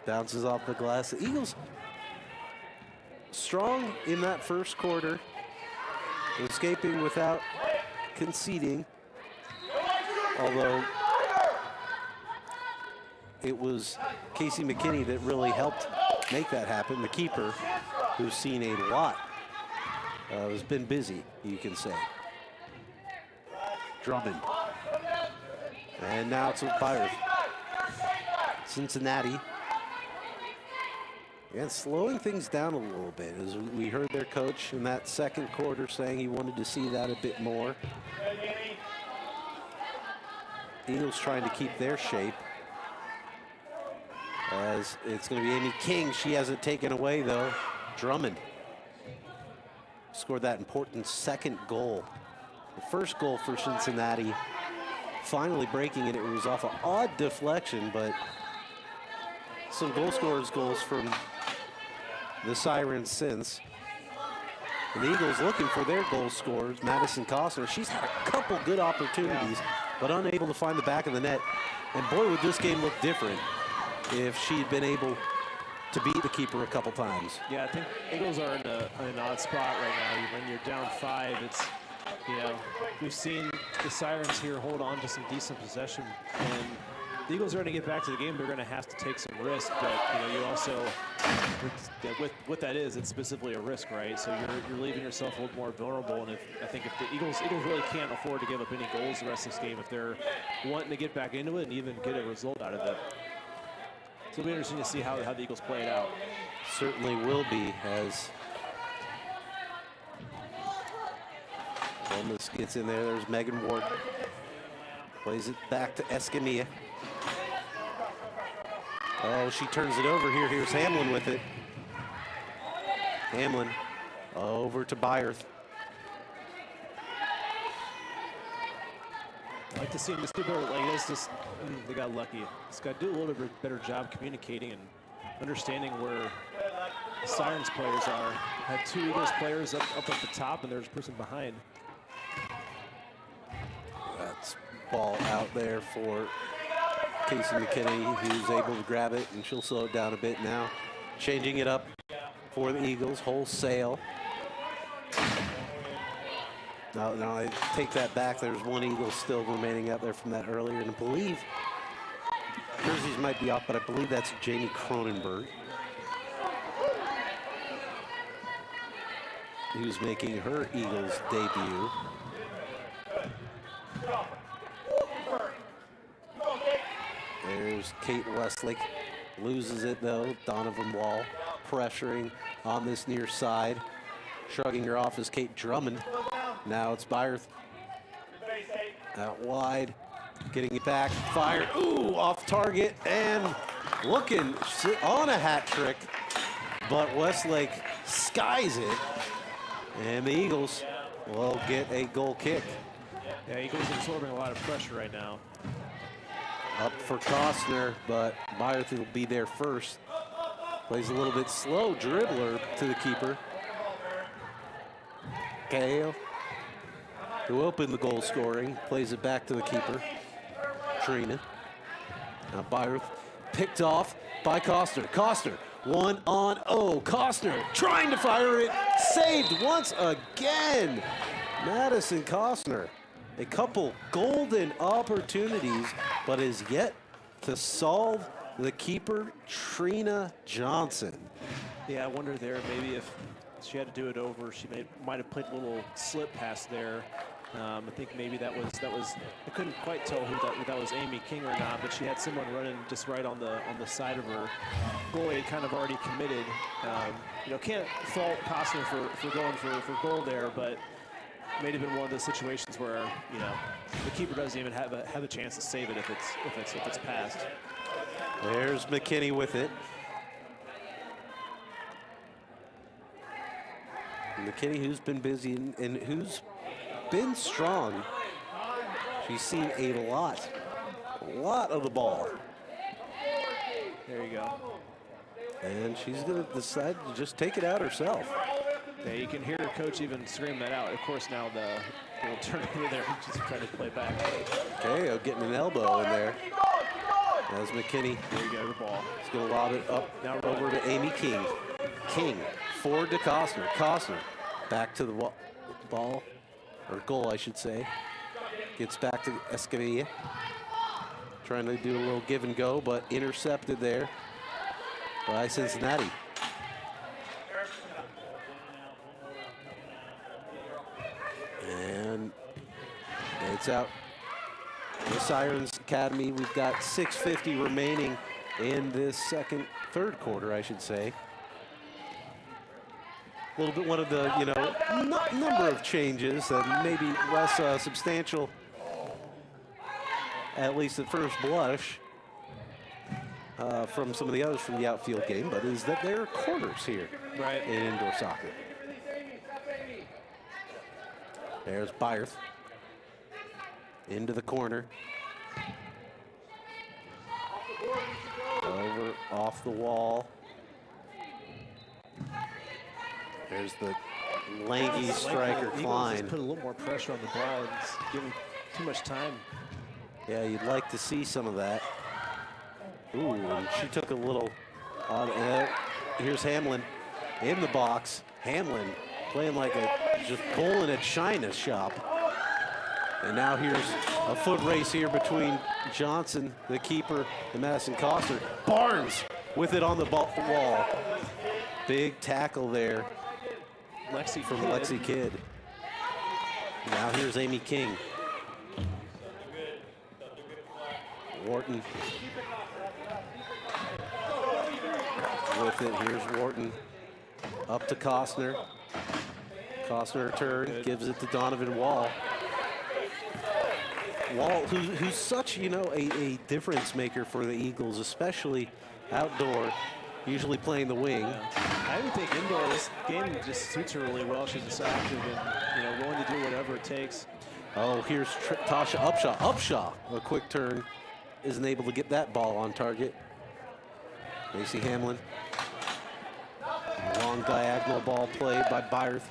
Bounces off the glass. The Eagles strong in that first quarter, escaping without conceding. Although it was Casey McKinney that really helped make that happen. The keeper, who's seen a lot, has been busy, you can say. Drummond. And now it's a fire. Cincinnati. And slowing things down a little bit, as we heard their coach in that second quarter saying he wanted to see that a bit more. Eagles trying to keep their shape. As it's going to be Amy King. She hasn't taken away, though. Drummond scored that important second goal. The first goal for Cincinnati, finally breaking it. It was off an odd deflection, but some goal scorers goals from the Sirens since. And the Eagles looking for their goal scorers. Madison Costner, she's had a couple good opportunities, but unable to find the back of the net. And boy, would this game look different if she'd been able to beat the keeper a couple times. Yeah, I think Eagles are in an odd spot right now. When you're down 5, it's, you know, we've seen the Sirens here hold on to some decent possession, and the Eagles are going to get back to the game. They're going to have to take some risk, but you know, you also, with what that is, it's specifically a risk, right? So you're leaving yourself a little more vulnerable. And I think if the Eagles really can't afford to give up any goals the rest of this game if they're wanting to get back into it and even get a result out of it. So it'll be interesting to see how the Eagles play it out. Certainly will be, as Columbus gets in there. There's Megan Ward. Plays it back to Escamilla. Oh, she turns it over here. Here's Hamlin with it. Hamlin over to Byerth. I like to see him just do better like this. Just they got lucky. Just got to do a little bit better job communicating and understanding where the Sirens players are. Had 2 Eagles players up at the top, and there's a person behind. That's ball out there for Casey McKinney, who's able to grab it, and she'll slow it down a bit now. Changing it up for the Eagles wholesale. No, I take that back. There's one Eagle still remaining out there from that earlier, and I believe jerseys might be off, but I believe that's Jamie Cronenberg, who's making her Eagles debut. There's Kate Westlake, loses it though. Donovan Wall pressuring on this near side. Shrugging her off is Kate Drummond. Now it's Byerth out wide, getting it back, fired, ooh, off target, and looking on a hat trick, but Westlake skies it, and the Eagles will get a goal kick. Yeah, Eagles absorbing a lot of pressure right now. Up for Costner, but Byerth will be there first. Plays a little bit slow dribbler to the keeper. Kale, who opened the goal scoring, plays it back to the keeper, Trina. Now Byerth picked off by Costner. Costner, 1-on-0. Costner trying to fire it, saved once again. Madison Costner, a couple golden opportunities, but is yet to solve the keeper, Trina Johnson. Yeah, I wonder there maybe if she had to do it over, she might have played a little slip pass there. I think maybe that was I couldn't quite tell who that was, Amy King or not, but she had someone running just right on the side of her. Goalie had kind of already committed. You know, can't fault Costner for going for goal there, but may have been one of those situations where, you know, the keeper doesn't even have a chance to save it if it's passed. There's McKinney with it. McKinney, who's been busy and who's been strong. She's seen a lot of the ball. There you go. And she's going to decide to just take it out herself. Yeah, you can hear her coach even scream that out. Of course, now the little turnover there, she's trying to play back. Okay, getting an elbow in there. As McKinney There you go, the ball. is going to lob it up Now over to Amy King. King forward to Costner. Costner back to the ball, or goal, I should say. Gets back to Escamilla. Trying to do a little give and go, but intercepted there by Cincinnati. And it's out. The Sirens Academy, we've got 6:50 remaining in this third quarter, I should say. A little bit, one of the, number of changes that maybe less substantial, at least at first blush, from some of the others from the outfield game, but is that there are quarters here in indoor soccer. There's Byers into the corner. Over, off the wall. There's the lanky striker, Klein. Just put a little more pressure on the ball and give him too much time. Yeah, you'd like to see some of that. Ooh, and she took a little odd. Here's Hamlin in the box. Hamlin playing like just bull in a china shop. And now here's a foot race here between Johnson, the keeper, and Madison Costner. Barnes with it on the wall. Big tackle there from Lexi Kidd. Now here's Amy King. Wharton with it. Here's Wharton up to Costner. Costner turn, gives it to Donovan Wall. Wall, who's such, a difference maker for the Eagles, especially outdoor, usually playing the wing. I would think indoor, this game just suits her really well. She's just active and, willing to do whatever it takes. Oh, here's Tasha Upshaw. Upshaw, a quick turn, isn't able to get that ball on target. Macy Hamlin. Long diagonal ball played by Byers.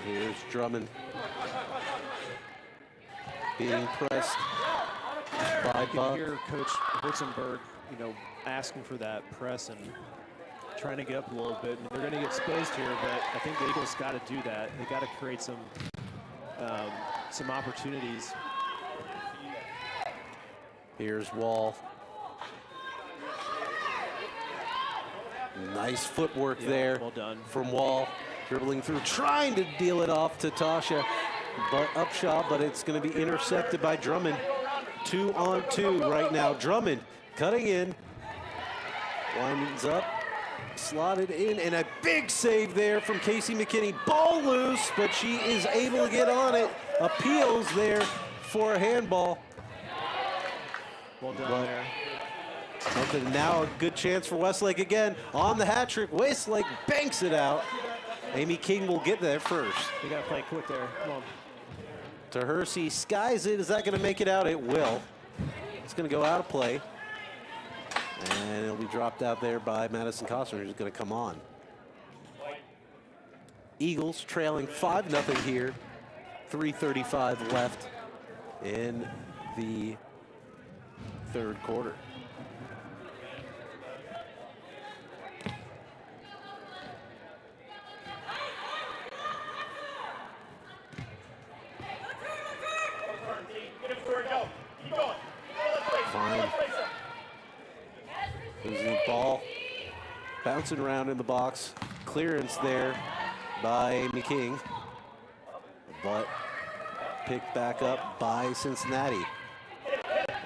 Here's Drummond being pressed by You can hear Coach Witzenberg, asking for that press and trying to get up a little bit. They're going to get exposed here, but I think the Eagles got to do that. They got to create some opportunities. Here's Wall. Nice footwork there. Well done from Wall. Dribbling through, trying to deal it off to Tasha, but Upshaw, but it's going to be intercepted by Drummond. 2-on-2 right now. Drummond cutting in, winds up, slotted in, and a big save there from Casey McKinney. Ball loose, but she is able to get on it. Appeals there for a handball. Well done there. Something now a good chance for Westlake again on the hat trick. Westlake banks it out. Amy King will get there first. You got to play quick there. Come on. To Hersey, skies it. Is that going to make it out? It will. It's going to go out of play. And it'll be dropped out there by Madison Costner, who's going to come on. Eagles trailing 5-0 here. 3:35 left in the third quarter. Fine. Losing the ball. Bouncing around in the box. Clearance there by Amy King. But picked back up by Cincinnati.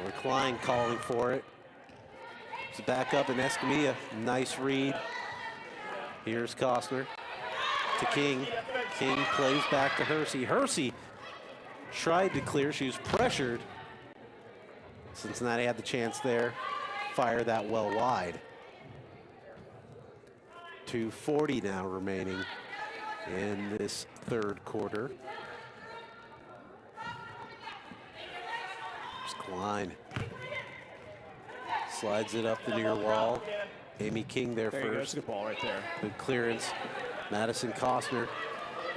Or Klein calling for it. It's back up in Escamilla. Nice read. Here's Costner to King. King plays back to Hersey. Hersey tried to clear. She was pressured. Cincinnati had the chance there. Fire that well wide. 2:40 now remaining in this third quarter. There's Klein. Slides it up the near wall. Amy King there There you go. first. That's a good ball right there. Good clearance. Madison Costner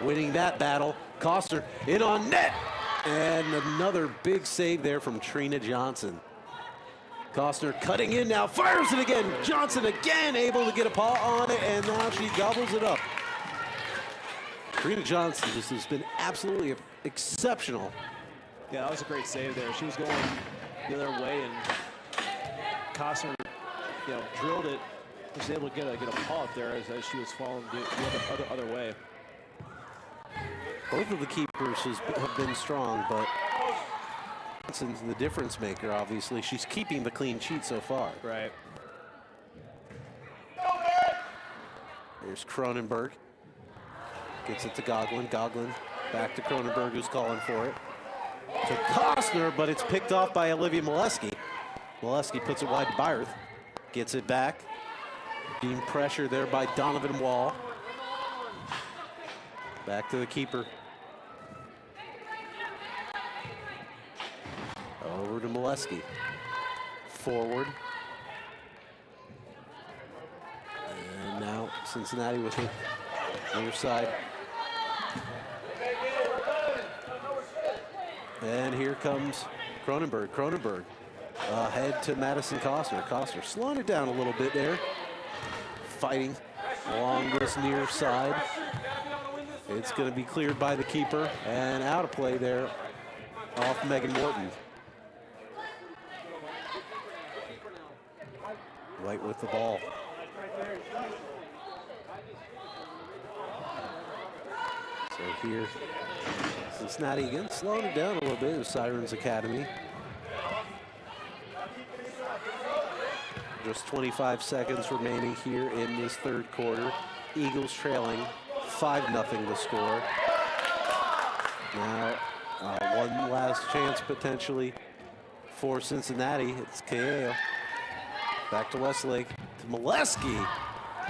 winning that battle. Costner in on net. And another big save there from Trina Johnson. Costner cutting in now, fires it again. Johnson again able to get a paw on it, and now she gobbles it up. Trina Johnson just has been absolutely exceptional. Yeah, that was a great save there. She was going the other way, and Costner, drilled it. Was able to get a paw up there as she was falling the other way. Both of the keepers have been strong, but Johnson's the difference maker, obviously. She's keeping the clean sheet so far. Right. Here's Cronenberg. Gets it to Goglin. Goglin back to Cronenberg, who's calling for it. To Costner, but it's picked off by Olivia Molesky. Molesky puts it wide to Byerth. Gets it back. Being pressured there by Donovan Wall. Back to the keeper. Over to Molesky. Forward. And now Cincinnati with it. Other side. And here comes Cronenberg. Cronenberg ahead to Madison Costner. Costner slowing it down a little bit there. Fighting along this near side. It's going to be cleared by the keeper and out of play there off Megan Morton. White with the ball. So here, Cincinnati again slowing it down a little bit with Sirens Academy. Just 25 seconds remaining here in this third quarter. Eagles trailing 5-0 to score. Now, one last chance potentially for Cincinnati. It's Keo. Back to Westlake, to Molesky.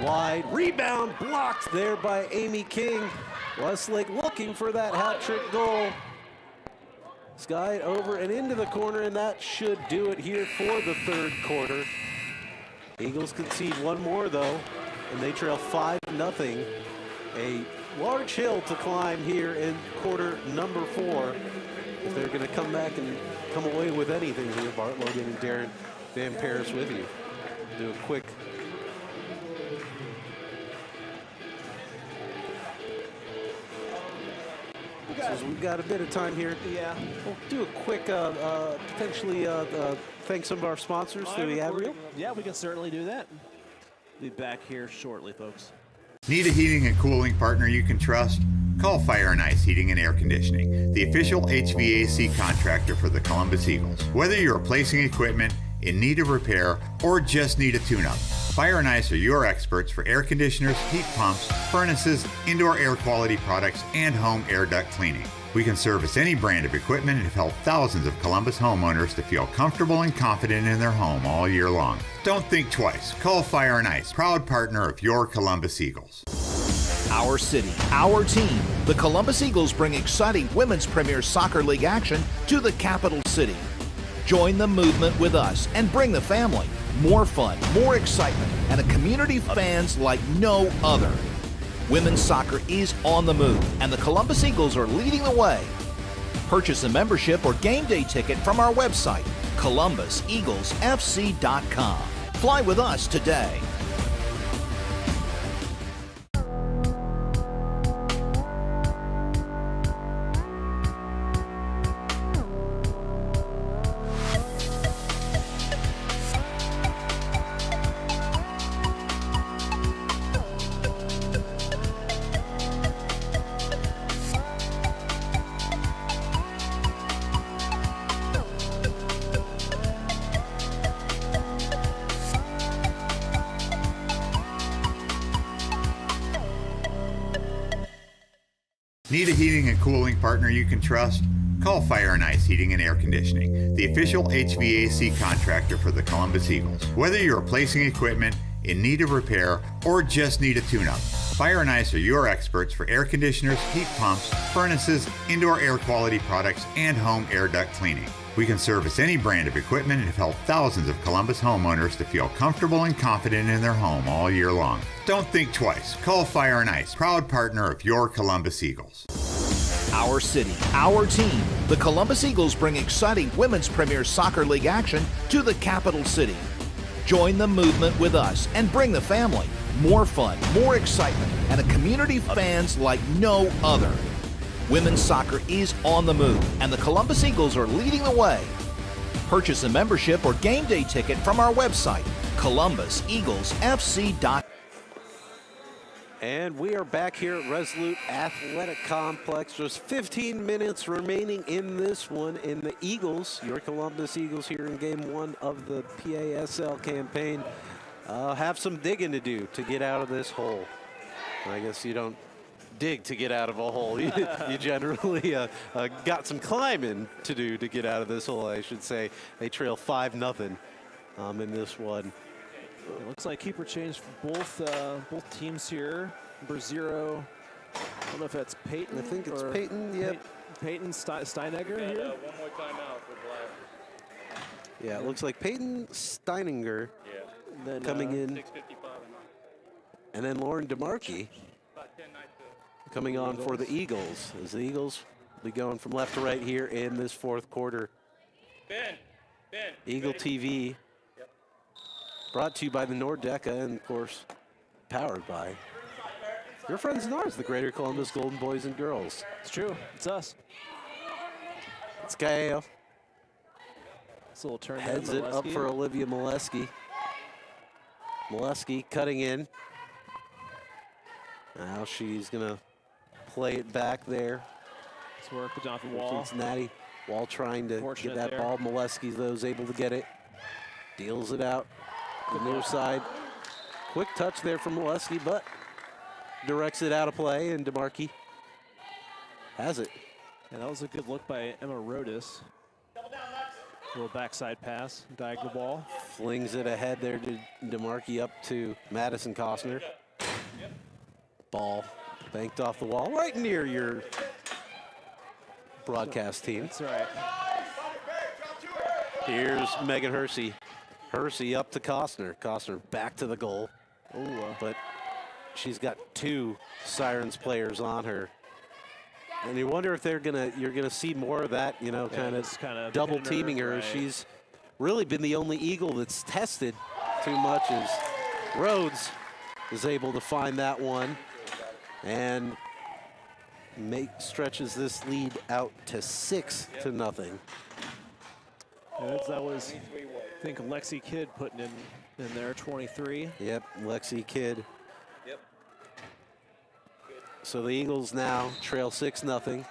Wide, rebound blocked there by Amy King. Westlake looking for that hat trick goal. Skied over and into the corner, and that should do it here for the third quarter. Eagles concede one more though, and they trail 5-0. A large hill to climb here in quarter number 4 if they're going to come back and come away with anything here. Bart Logan and Darren Van Paris with you. Do a quick so we've got a bit of time here. Yeah. We'll do a quick potentially thank some of our sponsors through the ad reel. Yeah, we can certainly do that. Be back here shortly, folks. Need a heating and cooling partner you can trust? Call Fire and Ice Heating and Air Conditioning, the official HVAC contractor for the Columbus Eagles. Whether you're replacing equipment, in need of repair, or just need a tune-up, Fire and Ice are your experts for air conditioners, heat pumps, furnaces, indoor air quality products, and home air duct cleaning. We can service any brand of equipment and have helped thousands of Columbus homeowners to feel comfortable and confident in their home all year long. Don't think twice. Call Fire and Ice, proud partner of your Columbus Eagles. Our city, our team. The Columbus Eagles bring exciting Women's Premier Soccer League action to the capital city. Join the movement with us and bring the family. More fun, more excitement, and a community of fans like no other. Women's soccer is on the move, and the Columbus Eagles are leading the way. Purchase a membership or game day ticket from our website, columbuseaglesfc.com. Fly with us today. Need a heating and cooling partner you can trust? Call Fire and Ice Heating and Air Conditioning, the official HVAC contractor for the Columbus Eagles. Whether you're replacing equipment, in need of repair, or just need a tune-up, Fire and Ice are your experts for air conditioners, heat pumps, furnaces, indoor air quality products, and home air duct cleaning. We can service any brand of equipment and have helped thousands of Columbus homeowners to feel comfortable and confident in their home all year long. Don't think twice. Call Fire and Ice, proud partner of your Columbus Eagles. our city, our team. The Columbus Eagles bring exciting Women's Premier Soccer League action to the capital city. Join the movement with us and bring the family. More fun, more excitement, and a community of fans like no other. Women's soccer is on the move, and the Columbus Eagles are leading the way. Purchase a membership or game day ticket from our website, columbuseaglesfc.com. And we are back here at Resolute Athletic Complex. There's 15 minutes remaining in this one. In the Eagles, your Columbus Eagles here in game one of the PASL campaign, have some digging to do to get out of this hole. I guess you don't dig to get out of a hole. You generally got some climbing to do to get out of this hole, I should say. They trail 5-0 in this one. It looks like keeper change for both teams here. Number 0, I don't know if that's Peyton. I think it's Peyton, yep. Peyton Steinegger here. One more timeout for Black. Yeah, it looks like Peyton Steininger Then, coming in. 6:55. And then Lauren DeMarchi About 10 nights ago. coming on for the Eagles. As the Eagles will be going from left to right here in this fourth quarter. Ben. Eagle TV. Brought to you by the Nordeca and, of course, powered by your friends and ours, the Greater Columbus Golden Boys and Girls. It's true. It's us. It's Gaio. It's a little turn. Heads it up for Olivia Molesky. Molesky cutting in. Now she's going to play it back there. Let's work it off the wall. Cincinnati. Wall trying to Fortunate get that there. ball. Molesky, though, is able to get it. Deals it out. The near side. Quick touch there from Molesky, but directs it out of play, and DeMarchi has it. And that was a good look by Emma Rodis. Little backside pass, diagonal ball. Flings it ahead there to DeMarchi up to Madison Costner. Ball banked off the wall right near your broadcast team. That's all right. Here's Megan Hersey. Hersey up to Costner. Costner back to the goal. But she's got 2 Sirens players on her. And you wonder if you're gonna see more of that, kind of double teaming her. Right. She's really been the only Eagle that's tested too much, as Rhodes is able to find that one and stretches this lead out to 6-0. That was, I think, Lexi Kidd putting in there, 23. Yep, Lexi Kidd. Yep. So the Eagles now trail 6-0.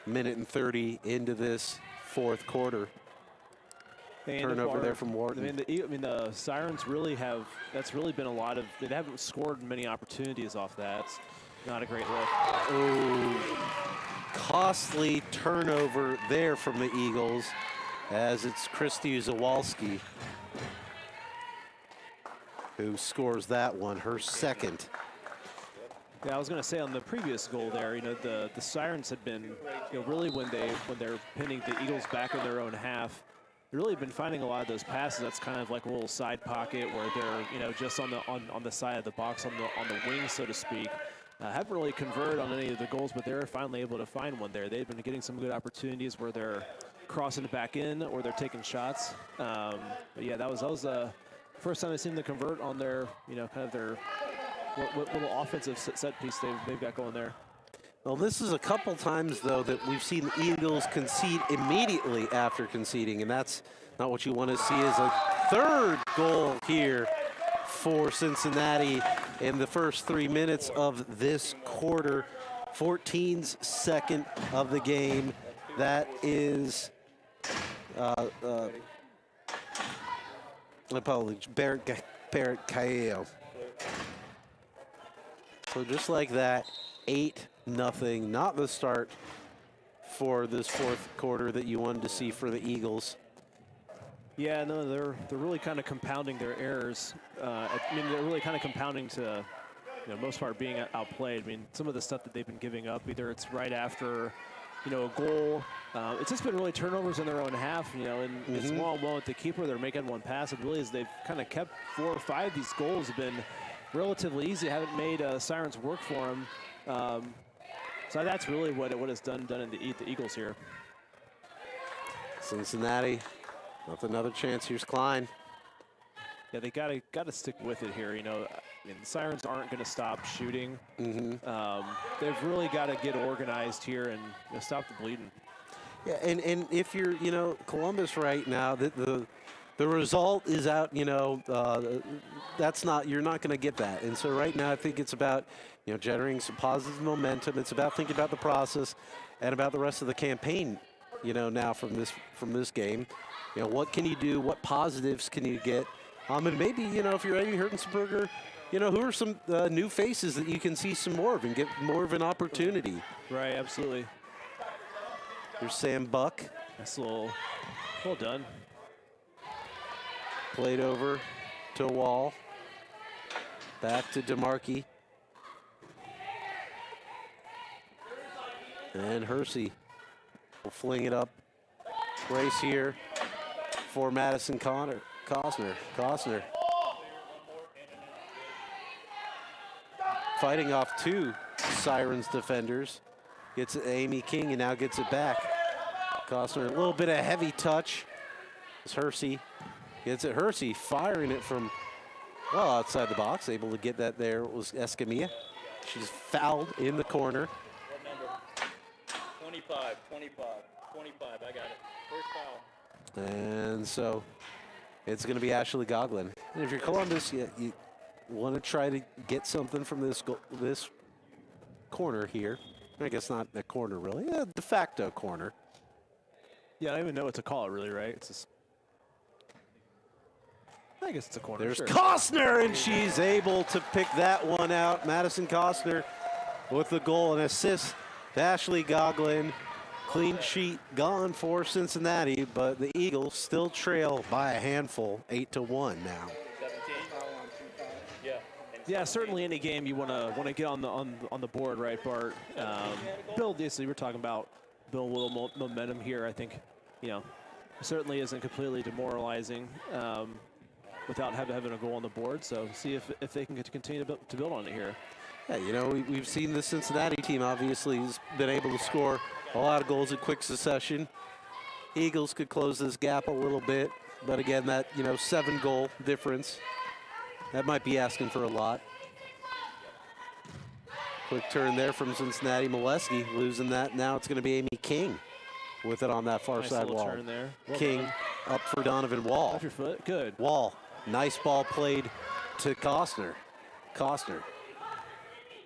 Minute and 30 into this fourth quarter. Turnover there from Wharton. The Sirens really have. That's really been a lot of. They haven't scored many opportunities off that. It's not a great look. Oh, costly turnover there from the Eagles, as it's Christy Zawalski who scores that one, her second. Yeah, I was going to say on the previous goal there, the Sirens had been, really when they're pinning the Eagles back in their own half, they've really been finding a lot of those passes. That's kind of like a little side pocket where they're, just on the side of the box, on the wing, so to speak. Haven't really converted on any of the goals, but they're finally able to find one there. They've been getting some good opportunities where they're crossing it back in or they're taking shots. But yeah, that was the first time I've seen them convert on their, kind of their what little offensive set piece they've got going there. Well, this is a couple times, though, that we've seen the Eagles concede immediately after conceding, and that's not what you want to see. Is a third goal here for Cincinnati in the first 3 minutes of this quarter. 14's second of the game. That is, apologies, Barrett Caello. So just like that, 8-0, not the start for this fourth quarter that you wanted to see for the Eagles. Yeah, no, they're really kind of compounding their errors. They're really kind of compounding to, most part being outplayed. Some of the stuff that they've been giving up, either it's right after, a goal. It's just been really turnovers in their own half, and it's well with the keeper. They're making one pass. It really is they've kind of kept 4 or 5 of these goals have been relatively easy. Haven't made Sirens work for them. So that's really what it's done in the Eagles here. Cincinnati with another chance. Here's Klein. Yeah, they gotta stick with it here. You know, I mean, the Sirens aren't going to stop shooting. They've really got to get organized here and stop the bleeding. Yeah, and if you're, Columbus right now, the result is out, that's not, you're not going to get that. And so right now I think it's about, generating some positive momentum. It's about thinking about the process and about the rest of the campaign, now from this game. What can you do? What positives can you get? And maybe, if you're Eddie Hertensberger, who are some new faces that you can see some more of and get more of an opportunity? Right, absolutely. Here's Sam Buck. That's a little well done. Played over to Wall. Back to DeMarkey. And Hersey will fling it up. Race here for Madison Costner. Fighting off two Sirens defenders. Gets it to Amy King and now gets it back. Costner, a little bit of heavy touch. It's Hersey. Gets it. Hersey firing it from well outside the box. Able to get that there was Escamilla. She's fouled in the corner. What number? 25, 25, 25. I got it. First foul. And so it's going to be Ashley Goglin. And if you're Columbus, you want to try to get something from this corner here. I guess not a corner, really. Yeah, de facto corner. Yeah, I don't even know what to call it, really, right? It's just, I guess it's a corner. There's sure. Costner, and she's able to pick that one out. Madison Costner with the goal and assist to Ashley Goglin. Clean sheet gone for Cincinnati, but the Eagles still trail by a handful, 8-1 now. 17. Yeah. Yeah, certainly any game you want to get on the board, right, Bart? Bill, obviously, we're talking about build a little momentum here. I think, certainly isn't completely demoralizing without having a goal on the board. So see if they can continue to build on it here. Yeah, we've seen the Cincinnati team obviously has been able to score a lot of goals in quick succession. Eagles could close this gap a little bit, but again, that 7-goal difference, that might be asking for a lot. Quick turn there from Cincinnati. Molesky losing that. Now it's going to be Amy King with it on that far Nice side wall. turn there. Well King done. up for Donovan Wall. Off your foot. Good. Wall. Nice ball played to Costner.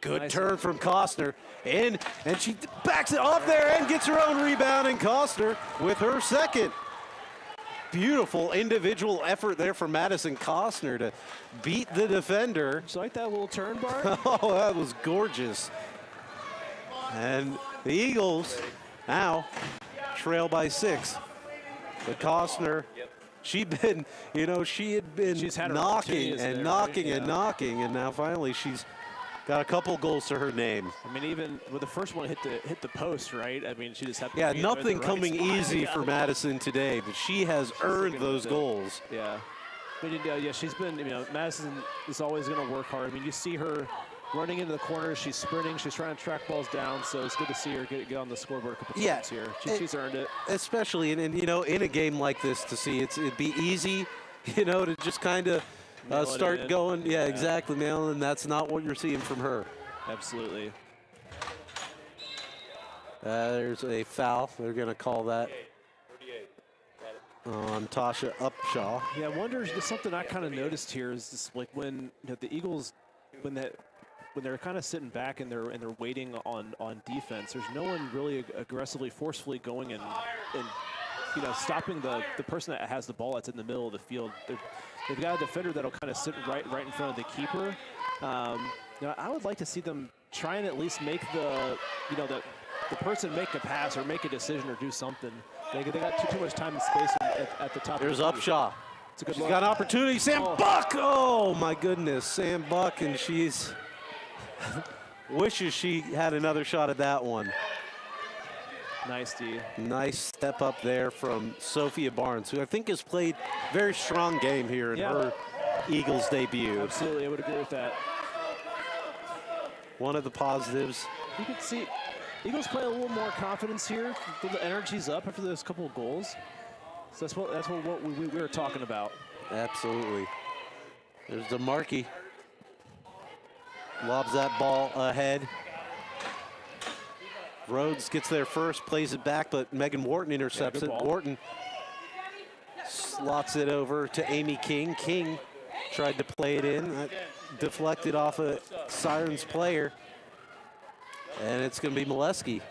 Good Nice turn one. from Costner. And she backs it off there and gets her own rebound. And Costner with her second. Beautiful individual effort there from Madison Costner to beat the defender. Did you like that little turn, Bart? Oh, that was gorgeous. And the Eagles now trail by 6. But Costner, she had been She's had her knocking opportunities and there, knocking right? and Yeah. knocking, and now finally she's got a couple goals to her name. I mean, even with the first one hit the post, right? I mean, she just had to Yeah, be in the nothing right coming spot. easy Yeah. for Madison today, but she has earned sticking those with it. goals. Yeah. But yeah, she's been, Madison is always going to work hard. I mean, you see her running into the corner. She's sprinting. She's trying to track balls down. So it's good to see her get on the scoreboard a couple Yeah. times here. She's earned it. Especially in a game like this, to see it'd be easy, to just kind of Mail it start in. going. Yeah, Yeah. exactly, Mail, and that's not what you're seeing from her. Absolutely. There's a foul. They're going to call that 38. on Tasha Upshaw. Yeah, I wonder, just something I kind of noticed here is just like when the Eagles, when they're kind of sitting back and they're waiting on defense, there's no one really aggressively, forcefully going and stopping the person that has the ball that's in the middle of the field. They've got a defender that'll kind of sit right in front of the keeper. I would like to see them try and at least make the person make a pass or make a decision or do something. They got too much time and space at the top. There's of the key. Upshaw. It's a good She's look. got an opportunity. Sam Oh. Buck. Oh, my goodness. Sam Buck, and she's wishes she had another shot at that one. Nice, D. Nice step up there from Sophia Barnes, who I think has played very strong game here in Yeah. her Eagles debut. Absolutely, I would agree with that. One of the positives. You can see Eagles play a little more confidence here. The energy's up after those couple of goals. So that's what we were talking about. Absolutely. There's DeMarkey. Lobs that ball ahead. Rhodes gets there first, plays it back, but Megan Wharton intercepts it. Wharton slots it over to Amy King. King tried to play it in. That deflected off a Sirens player. And it's going to be Molesky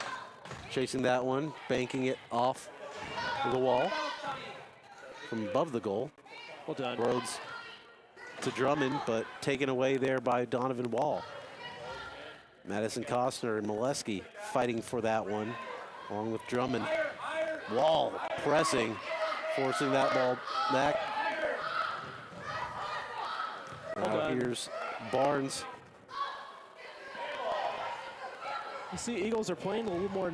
chasing that one, banking it off the wall from above the goal. Well done. Rhodes to Drummond, but taken away there by Donovan Wall. Madison Costner and Molesky fighting for that one, along with Drummond. Wall pressing, forcing that ball back. Now here's Barnes. You see, Eagles are playing a little more.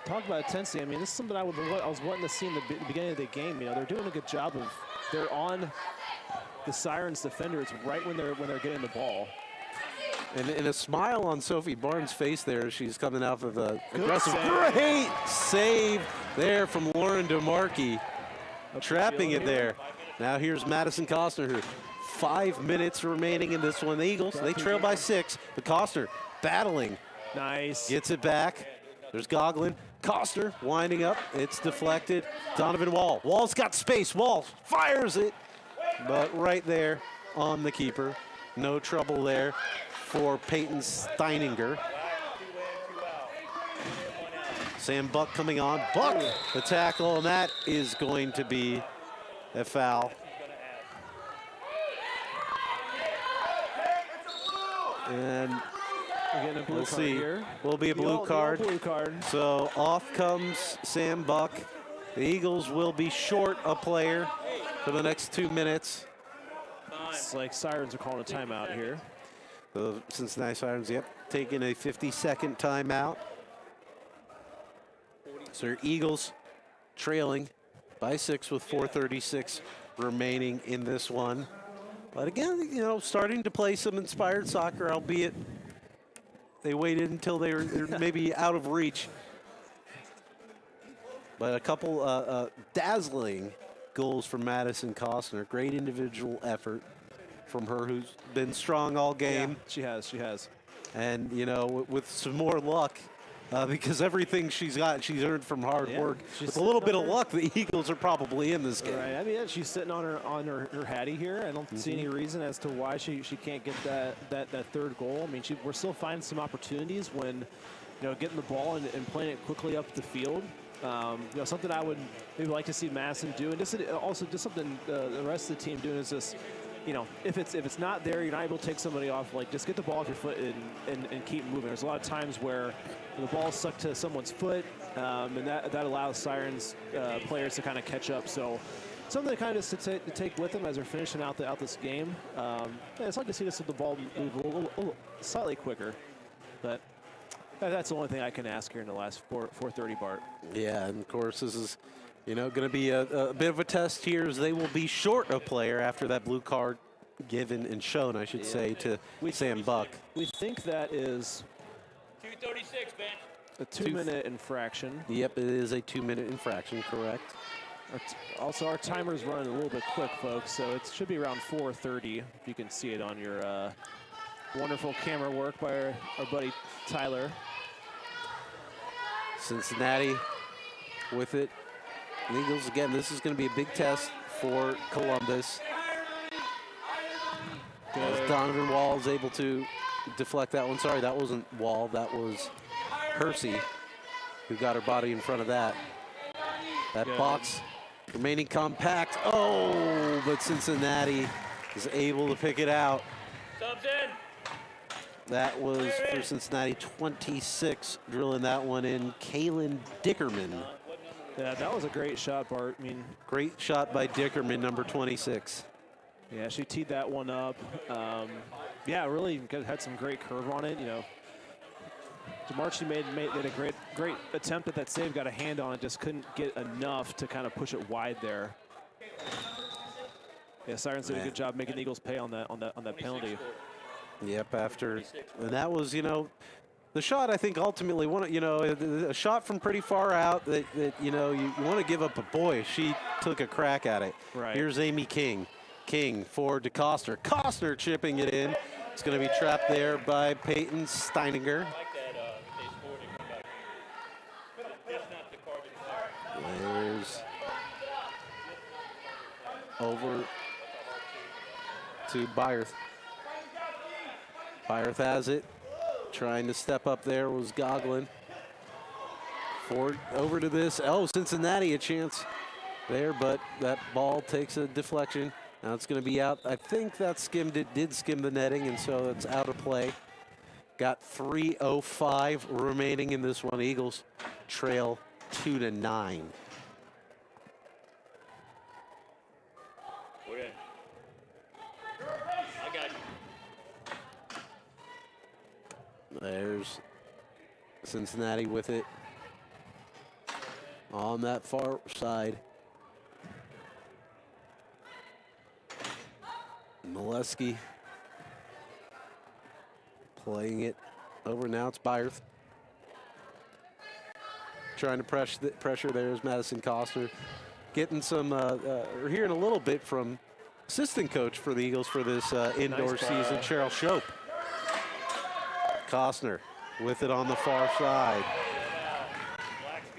Talk about intensity. I mean, this is something I was wanting to see in the beginning of the game. You know, they're doing a good job of. They're on the Sirens defenders right when they're getting the ball. And a smile on Sophie Barnes' face there. She's coming out of a aggressive. Save. Great save there from Lauren DeMarkey. Trapping it there. Now here's Madison Costner. 5 minutes remaining in this one. The Eagles, they trail by 6. But Costner battling. Nice. Gets it back. There's Goglin. Costner winding up. It's deflected. Donovan Wall. Wall's got space. Wall fires it. But right there on the keeper. No trouble there for Peyton Steininger. Sam Buck coming on. Buck, the tackle, and that is going to be a foul. And we'll see. Here. Will be a blue card. Blue card. So off comes Sam Buck. The Eagles will be short a player for the next 2 minutes. It's like Sirens are calling a timeout here. The Cincinnati Sirens, yep, taking a 50-second timeout. So Eagles trailing by 6 with 4:36 remaining in this one. But again, you know, starting to play some inspired soccer, albeit they waited until they were maybe out of reach. But a couple dazzling goals from Madison Costner. Great individual effort from her, who's been strong all game. Yeah, she has. And, you know, with some more luck, because everything she's got, she's earned from hard work. With a little bit of luck, the Eagles are probably in this game. Right. I mean, she's sitting on her hattie here. I don't see any reason as to why she can't get that third goal. I mean, we're still finding some opportunities when, you know, getting the ball and playing it quickly up the field. You know, something I would maybe like to see Madison do, and just something the rest of the team doing is just, you know, if it's not there, you're not able to take somebody off. Like, just get the ball off your foot and keep moving. There's a lot of times where the ball's stuck to someone's foot, and that allows Sirens players to kind of catch up. So something kind of to take with them as they're finishing out this game. Yeah, it's like to see the ball move a little slightly quicker, but that's the only thing I can ask here in the last 4:30, Bart. Yeah, and of course this is, you know, going to be a bit of a test here, as they will be short a player after that blue card given and shown, I should say, to Sam Buck. We think that is 2:36, bench. a 2-minute infraction. Yep, it is a 2-minute infraction, correct. Also, our timer's running a little bit quick, folks, so it should be around 4:30, if you can see it on your wonderful camera work by our buddy Tyler. Cincinnati with it. The Eagles, again, this is going to be a big test for Columbus. As Donovan Wall is able to deflect that one. Sorry, that wasn't Wall, that was Hersey, who got her body in front of that. That box remaining compact. Oh, but Cincinnati is able to pick it out. Subs in. That was for Cincinnati, 26, drilling that one in. Kaylin Dickerman. Yeah, that was a great shot, Bart. I mean, Great shot by Dickerman, number 26. yeah, she teed that one up. Yeah, really had some great curve on it. You know, DeMarchi made a great attempt at that save, got a hand on it, just couldn't get enough to kind of push it wide there. Yeah, Sirens did a good job making the Eagles pay on that penalty. Yep, and that was, you know, The shot, I think, ultimately, a shot from pretty far out that you want to give up, but boy, she took a crack at it. Right. Here's Amy King. King forward to Costner. Costner chipping it in. It's going to be trapped there by Peyton Steininger. I like that they scored and come back. Just not the card to the There's over to Byerth. Byerth has it. Trying to step up there was Goglin. Forward over to this. Oh, Cincinnati a chance there, but that ball takes a deflection. Now it's going to be out. I think that skimmed it, did skim the netting, and so it's out of play. Got 3:05 remaining in this one. Eagles trail 2-9. We're in. I got you. There's Cincinnati with it on that far side. Molesky playing it over. Now it's Byerth. Trying to pressure there is Madison Costner. Getting some, we're hearing a little bit from assistant coach for the Eagles for this indoor season, Cheryl Shope. Costner with it on the far side. Black's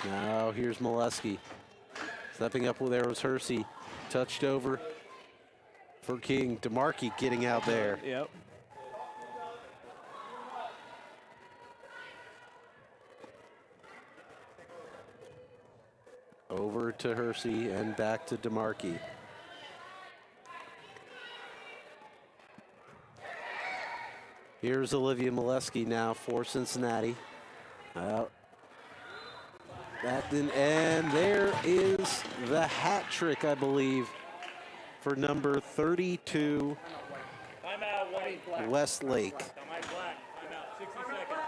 good. Now here's Molesky. Stepping up there was Hersey. Touched over for King. DeMarkey getting out there. Yep. Over to Hersey and back to DeMarkey. Here's Olivia Molesky now for Cincinnati. Out. And there is the hat trick, I believe, for number 32, Timeout, White Black. Westlake. Timeout, Black. Timeout, 60 seconds.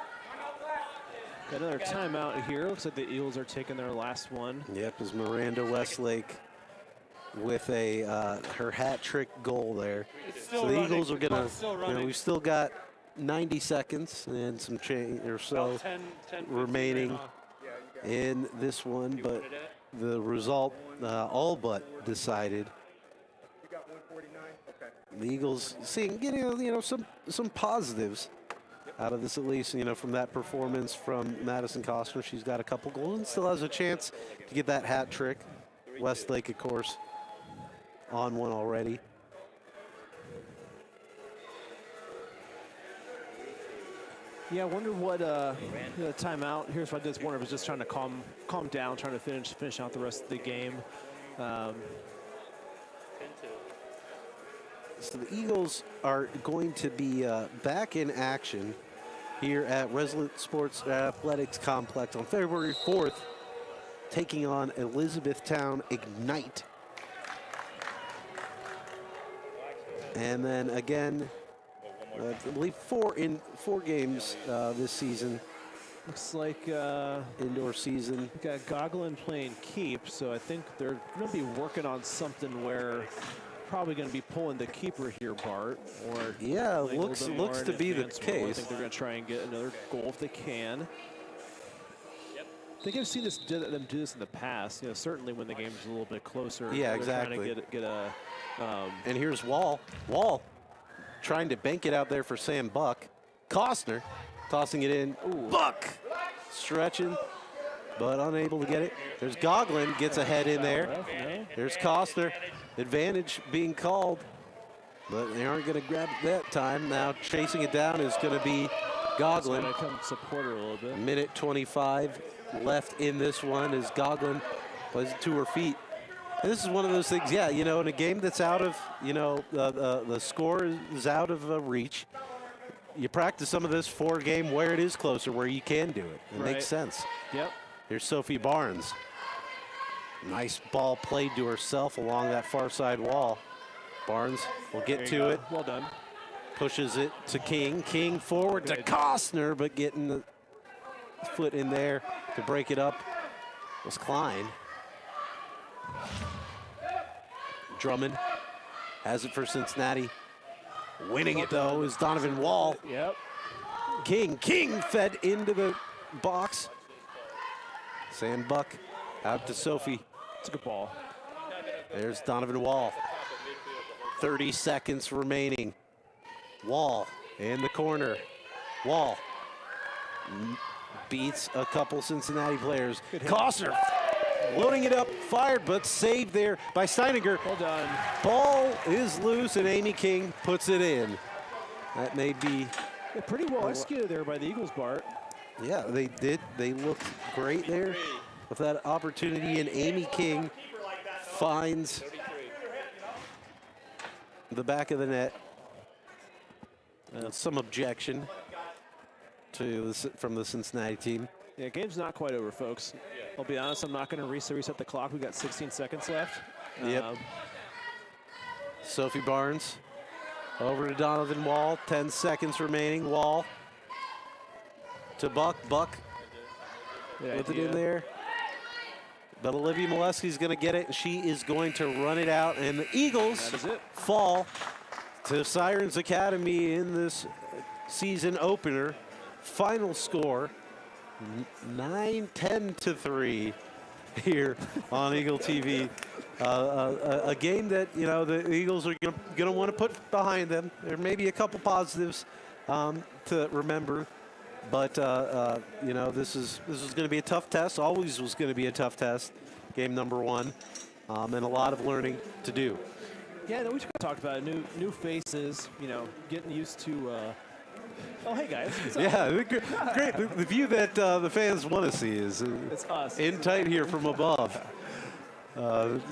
Got another timeout here. Looks like the Eagles are taking their last one. Yep, is Miranda Westlake with a her hat trick goal there. So the Eagles are gonna, we've still got 90 seconds and some change or so 10 remaining in this one, but the result all but decided. The Eagles getting some positives out of this, at least from that performance from Madison Costner. She's got a couple goals and still has a chance to get that hat trick. Westlake, of course, on one already. Yeah, I wonder what timeout. Here's what I just wonder. Was just trying to calm down, trying to finish out the rest of the game. So the Eagles are going to be back in action here at Resolute Sports Athletics Complex on February 4th, taking on Elizabethtown Ignite. And then again, I believe four games this season. Looks like Indoor season. we got Goglin playing keep, so I think they're going to be working on something where probably going to be pulling the keeper here, Bart. Or Yeah, playing a looks little bit more to in be the advance role. I case. think they're going to try and get another goal if they can. I think I've seen them do this in the past. Certainly when the game's a little bit closer. Yeah, they're exactly. Trying to get a. And here's Wall. Wall trying to bank it out there for Sam Buck. Costner tossing it in. Ooh. Buck stretching, but unable to get it. There's Goglin, gets a head in there. There's Costner. Advantage being called, but they aren't going to grab it that time. Now chasing it down is going to be Goglin. Going to come support her a little bit. Minute 25 left in this one as Goglin plays it to her feet. And this is one of those things, in a game that's out of, the score is out of reach. You practice some of this for a game where it is closer, where you can do it. It makes sense. Yep. Here's Sophie Barnes. Nice ball played to herself along that far side wall. Barnes will get to it. Well done. Pushes it to King. King forward to Costner, but getting the foot in there to break it up was Klein. Drummond has it for Cincinnati. Winning it, though, is Donovan Wall. Yep. King fed into the box. Sandbuck out to Sophie. It's a good ball. There's Donovan Wall. 30 seconds remaining. Wall in the corner. Wall beats a couple Cincinnati players. Kosser loading it up, fired, but saved there by Steininger. Well done. Ball is loose, and Amy King puts it in. That may be... Yeah, pretty well executed there by the Eagles, Bart. Yeah, they did. They looked great there with that opportunity, and Amy King finds the back of the net. Some objection from the Cincinnati team. Yeah, game's not quite over, folks. I'll be honest, I'm not going to reset the clock. We've got 16 seconds left. Yep. Sophie Barnes over to Donovan Wall. 10 seconds remaining. Wall to Buck. Buck with it in there. But Olivia Molesky's going to get it, and she is going to run it out. And the Eagles fall to Sirens Academy in this season opener. Final score, 9-10-3 here on Eagle TV. A game that, you know, the Eagles are going to want to put behind them. There may be a couple positives to remember. But, you know, this is going to be a tough test. Always was going to be a tough test, game number 1, and a lot of learning to do. Yeah, we talked about it. New faces, you know, getting used to. Oh, hey, guys. Yeah, great. The view that the fans want to see is it's us. In tight here from above.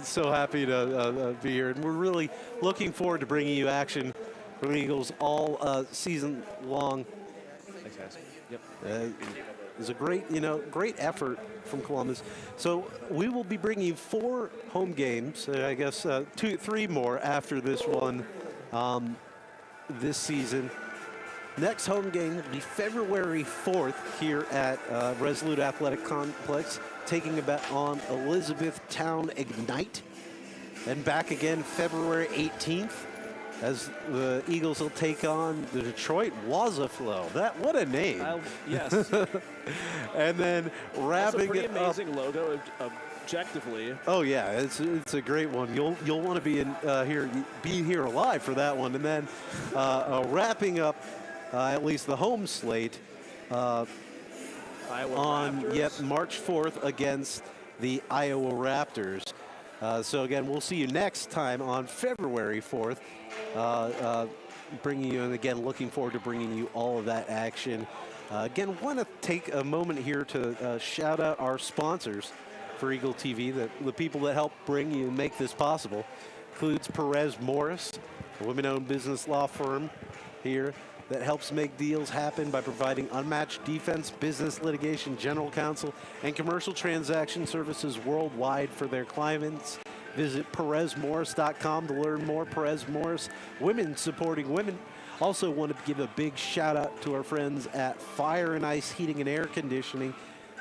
So happy to be here. And we're really looking forward to bringing you action from the Eagles all season long. Thanks, guys. Yep. It was a great effort from Columbus. So we will be bringing you 4 home games. I guess 3 more after this one this season. Next home game will be February 4th here at Resolute Athletic Complex, taking a bet on Elizabethtown Ignite. And back again February 18th as the Eagles will take on the Detroit Wazaflow. What a name. Yes. And then wrapping it it up. Amazing logo, objectively. Oh yeah, it's a great one. You'll want to be here alive for that one. And then wrapping up at least the home slate on March 4th against the Iowa Raptors. So again, we'll see you next time on February 4th. Bringing you, and again, looking forward to bringing you all of that action. Again, want to take a moment here to shout out our sponsors for Eagle TV, the people that help bring you and make this possible. Includes Perez Morris, a women-owned business law firm here that helps make deals happen by providing unmatched defense, business litigation, general counsel, and commercial transaction services worldwide for their clients. Visit PerezMorris.com to learn more. Perez Morris, women supporting women. Also want to give a big shout out to our friends at Fire and Ice Heating and Air Conditioning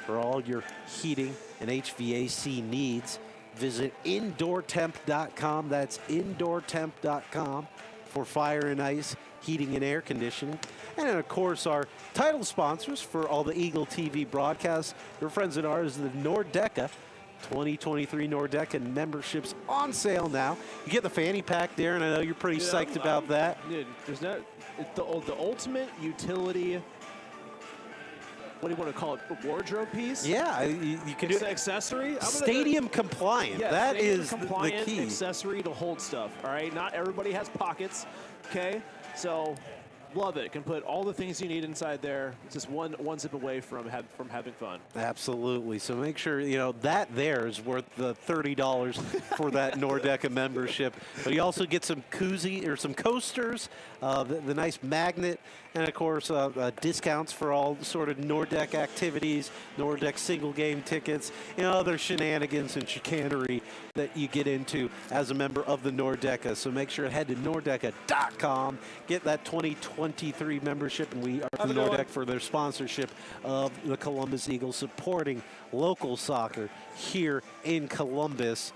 for all your heating and HVAC needs. Visit IndoorTemp.com. That's IndoorTemp.com for Fire and Ice Heating and Air Conditioning. And of course, our title sponsors for all the Eagle TV broadcasts, your friends and ours, the Nordeca. 2023 Nordeca memberships on sale now. You get the fanny pack there, and I know you're pretty psyched about that. Dude, there's not the ultimate utility. What do you want to call it? A wardrobe piece? Yeah, you can do accessory. Stadium compliant. Yeah, that stadium is compliant the key. Accessory to hold stuff. All right, not everybody has pockets. Okay, so love it. Can put all the things you need inside there. It's just one zip away from having fun. Absolutely. So make sure, you know, that there is worth the $30 for that Nordeca membership. But you also get some koozie or some coasters, the nice magnet, and of course discounts for all sort of Nordeca activities, Nordeca single game tickets, and other shenanigans and chicanery that you get into as a member of the Nordeca. So make sure to head to Nordeca.com, get that 2023 membership, and we are to Nordeca for their sponsorship of the Columbus Eagles, supporting local soccer here in Columbus.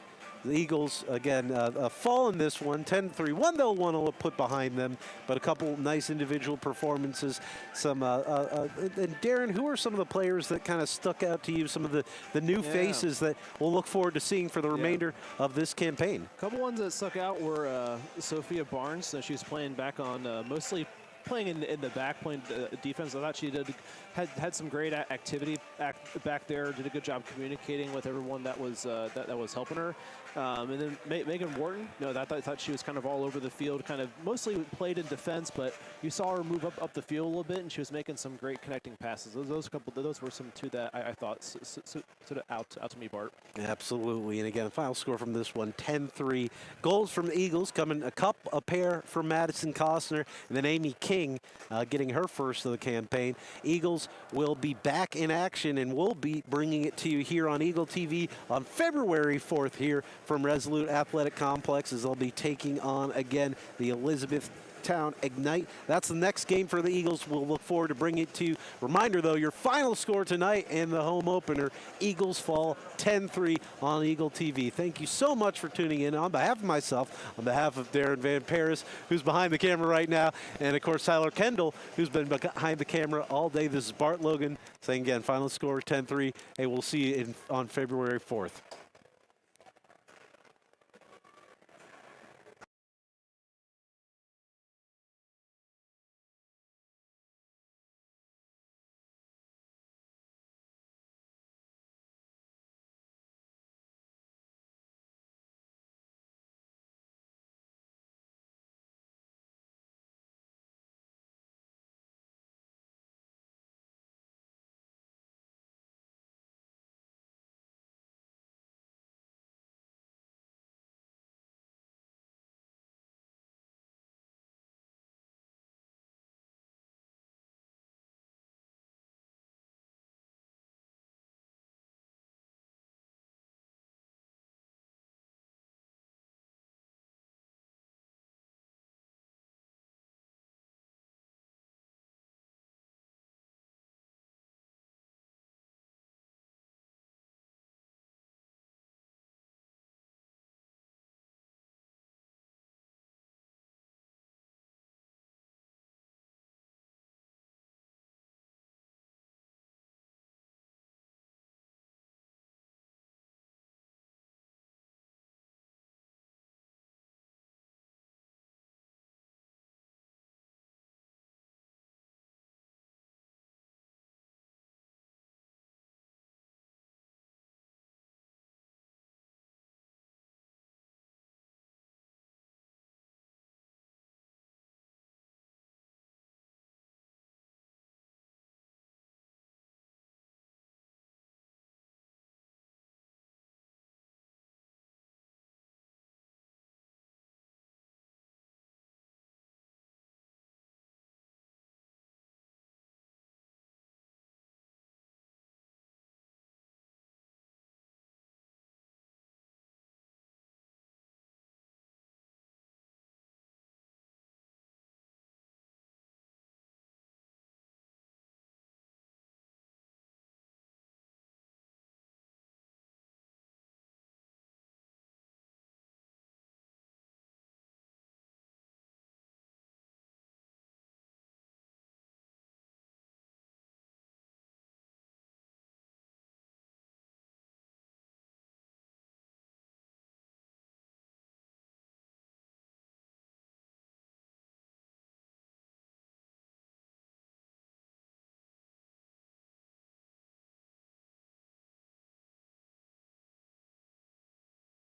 The Eagles, again, fall in this one, 10-3. One they'll want to put behind them, but a couple nice individual performances. Some and Darren, who are some of the players that kind of stuck out to you, some of the new faces that we'll look forward to seeing for the remainder of this campaign? A couple ones that stuck out were Sophia Barnes. So she was playing back on mostly playing in the back, playing defense. I thought she had some great activity back there. Did a good job communicating with everyone that was helping her. And then Megan Wharton, I thought she was kind of all over the field, kind of mostly played in defense, but you saw her move up the field a little bit, and she was making some great connecting passes. Those were some two that I thought stood out to me, Bart. Absolutely. And again, the final score from this one, 10-3. Goals from the Eagles coming a pair from Madison Costner, and then Amy King getting her first of the campaign. Eagles will be back in action, and we'll be bringing it to you here on Eagle TV on February 4th here from Resolute Athletic Complex, as they'll be taking on again the Elizabethtown Ignite. That's the next game for the Eagles. We'll look forward to bringing it to you. Reminder, though, your final score tonight in the home opener, Eagles fall 10-3 on Eagle TV. Thank you so much for tuning in. On behalf of myself, on behalf of Darren Van Paris, who's behind the camera right now, and, of course, Tyler Kendall, who's been behind the camera all day. This is Bart Logan saying, again, final score 10-3. Hey, we'll see you on February 4th.